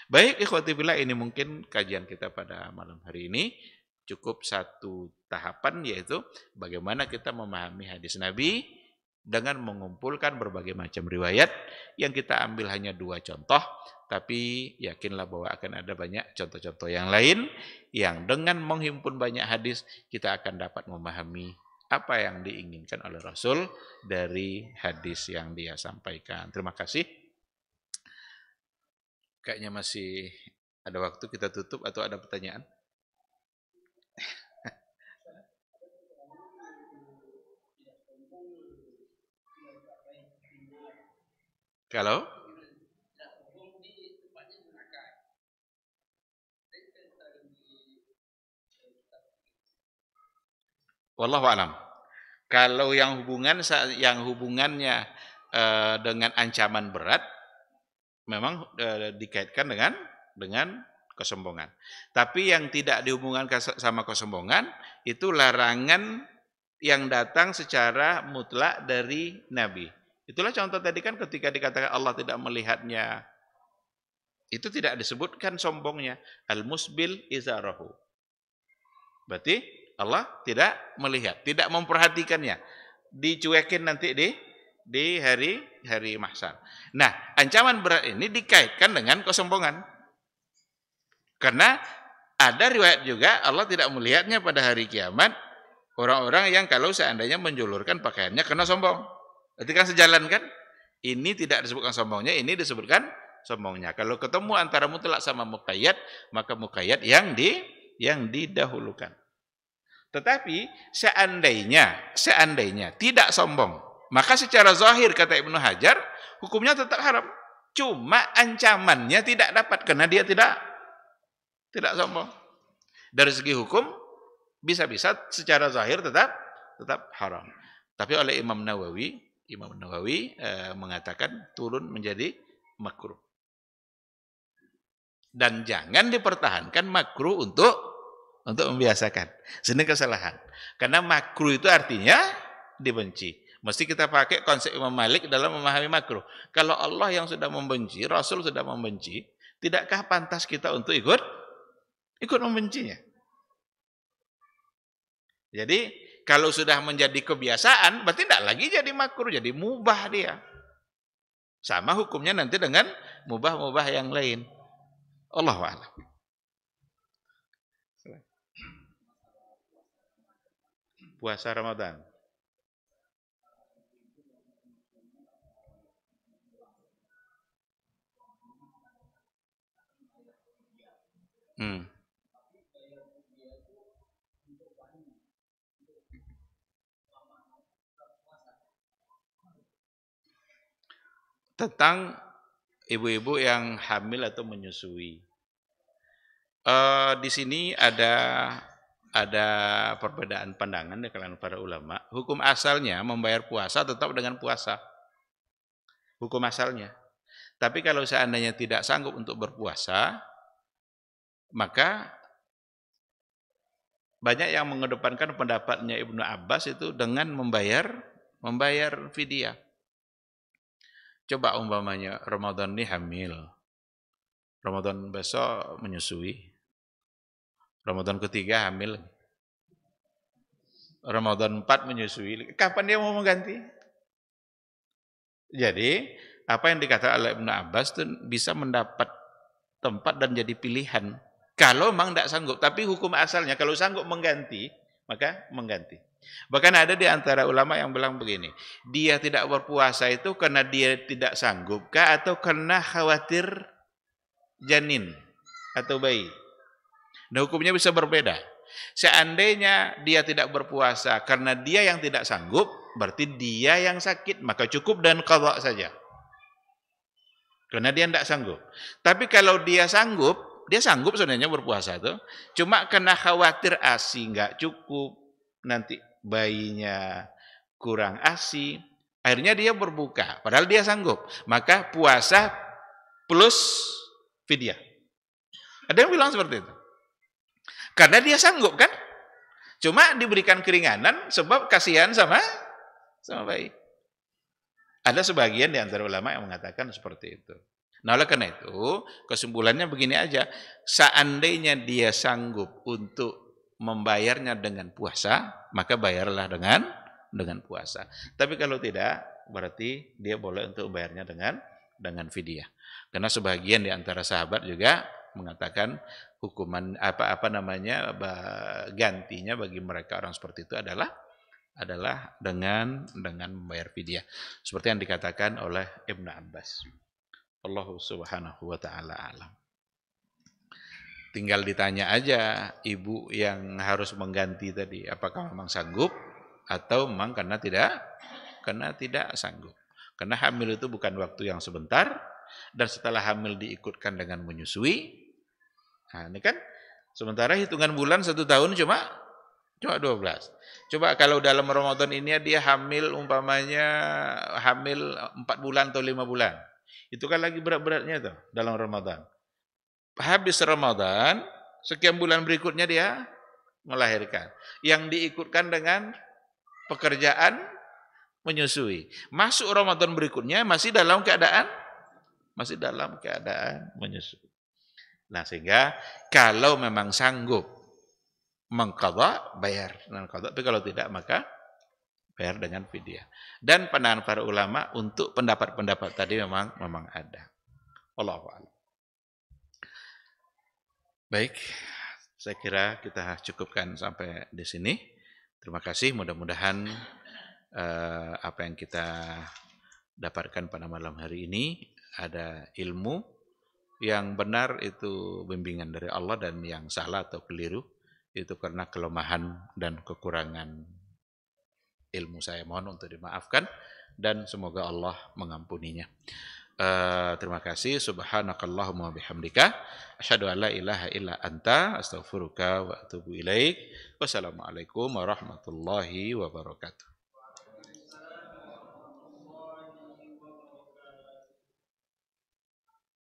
Baik, ikhwati fillah, ini mungkin kajian kita pada malam hari ini. Cukup satu tahapan, yaitu bagaimana kita memahami hadis Nabi dengan mengumpulkan berbagai macam riwayat yang kita ambil hanya 2 contoh, tapi yakinlah bahwa akan ada banyak contoh-contoh yang lain yang dengan menghimpun banyak hadis kita akan dapat memahami apa yang diinginkan oleh Rasul dari hadis yang dia sampaikan. Terima kasih. Kayaknya masih ada waktu, kita tutup atau ada pertanyaan? Kalau wallahu alam. Kalau yang hubungannya dengan ancaman berat, memang dikaitkan dengan kesombongan. Tapi yang tidak dihubungkan sama kesombongan, itu larangan yang datang secara mutlak dari Nabi. Itulah contoh tadi kan ketika dikatakan Allah tidak melihatnya Itu tidak disebutkan sombongnya. Al-musbil izarahu. Berarti Allah tidak melihat, tidak memperhatikannya. Dicuekin nanti di hari mahsyar. Nah, ancaman berat ini dikaitkan dengan kesombongan. Karena ada riwayat juga Allah tidak melihatnya pada hari kiamat orang-orang yang kalau seandainya menjulurkan pakaiannya karena sombong. Berarti kan sejalan kan? Ini tidak disebutkan sombongnya, ini disebutkan sombongnya. Kalau ketemu antara mutlak sama muqayyad, maka muqayyad yang didahulukan. Tetapi seandainya tidak sombong, maka secara zahir kata Ibnu Hajar, hukumnya tetap haram. Cuma ancamannya tidak dapat karena dia tidak sombong. Dari segi hukum bisa-bisa secara zahir tetap haram. Tapi oleh Imam Nawawi mengatakan turun menjadi makruh. Dan jangan dipertahankan makruh untuk membiasakan. Ini kesalahan. Karena makruh itu artinya dibenci. Mesti kita pakai konsep Imam Malik dalam memahami makruh. Kalau Allah yang sudah membenci, Rasul sudah membenci, tidakkah pantas kita untuk ikut membencinya? Jadi kalau sudah menjadi kebiasaan, berarti tidak lagi jadi makruh, jadi mubah dia. Sama hukumnya nanti dengan mubah-mubah yang lain. Allahu a'lam. Puasa Ramadan. Tentang ibu-ibu yang hamil atau menyusui. Di sini ada perbedaan pandangan di kalangan para ulama. Hukum asalnya membayar puasa tetap dengan puasa. Hukum asalnya. Tapi kalau seandainya tidak sanggup untuk berpuasa, maka banyak yang mengedepankan pendapatnya Ibnu Abbas itu dengan membayar fidyah. Coba umpamanya Ramadan ini hamil, Ramadan besok menyusui, Ramadan ketiga hamil, Ramadan 4 menyusui, kapan dia mau mengganti? Jadi apa yang dikatakan oleh Ibnu Abbas itu bisa mendapat tempat dan jadi pilihan. Kalau memang tidak sanggup, tapi hukum asalnya kalau sanggup mengganti, maka mengganti. Bahkan ada di antara ulama yang bilang begini, dia tidak berpuasa itu karena dia tidak sanggup kah atau karena khawatir janin atau bayi. Nah, hukumnya bisa berbeda. Seandainya dia tidak berpuasa karena dia yang tidak sanggup, berarti dia yang sakit, maka cukup dan qadha saja. Karena dia tidak sanggup. Tapi kalau dia sanggup sebenarnya berpuasa itu, cuma karena khawatir ASI enggak cukup, nanti bayinya kurang ASI, akhirnya dia berbuka, padahal dia sanggup. Maka puasa plus fidyah. Ada yang bilang seperti itu. Karena dia sanggup kan? Cuma diberikan keringanan sebab kasihan sama bayi. Ada sebagian di antara ulama yang mengatakan seperti itu. Nah, oleh karena itu, kesimpulannya begini aja. Seandainya dia sanggup untuk membayarnya dengan puasa, maka bayarlah dengan puasa. Tapi kalau tidak, berarti dia boleh untuk membayarnya dengan fidyah. Karena sebagian di antara sahabat juga mengatakan hukuman gantinya bagi mereka orang seperti itu adalah dengan membayar fidyah. Seperti yang dikatakan oleh Ibnu Abbas. Allah Subhanahu wa taala alam. Tinggal ditanya aja ibu yang harus mengganti tadi, apakah memang sanggup atau memang karena tidak sanggup. Karena hamil itu bukan waktu yang sebentar, dan setelah hamil diikutkan dengan menyusui. Nah, ini kan sementara hitungan bulan 1 tahun cuma 12. Coba kalau dalam Ramadan ini dia hamil umpamanya 4 bulan atau 5 bulan. Itu kan lagi berat-beratnya tuh dalam Ramadan. Habis Ramadan, sekian bulan berikutnya dia melahirkan. Yang diikutkan dengan pekerjaan menyusui. Masuk Ramadan berikutnya masih dalam keadaan menyusui. Nah, sehingga kalau memang sanggup mengqadha, bayar dengan qadha, tapi kalau tidak maka bayar dengan fidyah. Dan pandangan para ulama untuk pendapat-pendapat tadi memang ada. Wallahu a'lam. Baik, saya kira kita cukupkan sampai di sini. Terima kasih, mudah-mudahan apa yang kita dapatkan pada malam hari ini ada ilmu yang benar itu bimbingan dari Allah, dan yang salah atau keliru itu karena kelemahan dan kekurangan ilmu saya. Mohon untuk dimaafkan dan semoga Allah mengampuninya. Terima kasih. Subhanakallahumma bihamdika asyhadu an la ilaha illa anta astaghfiruka wa atubu ilaik. Wassalamualaikum warahmatullahi wabarakatuh.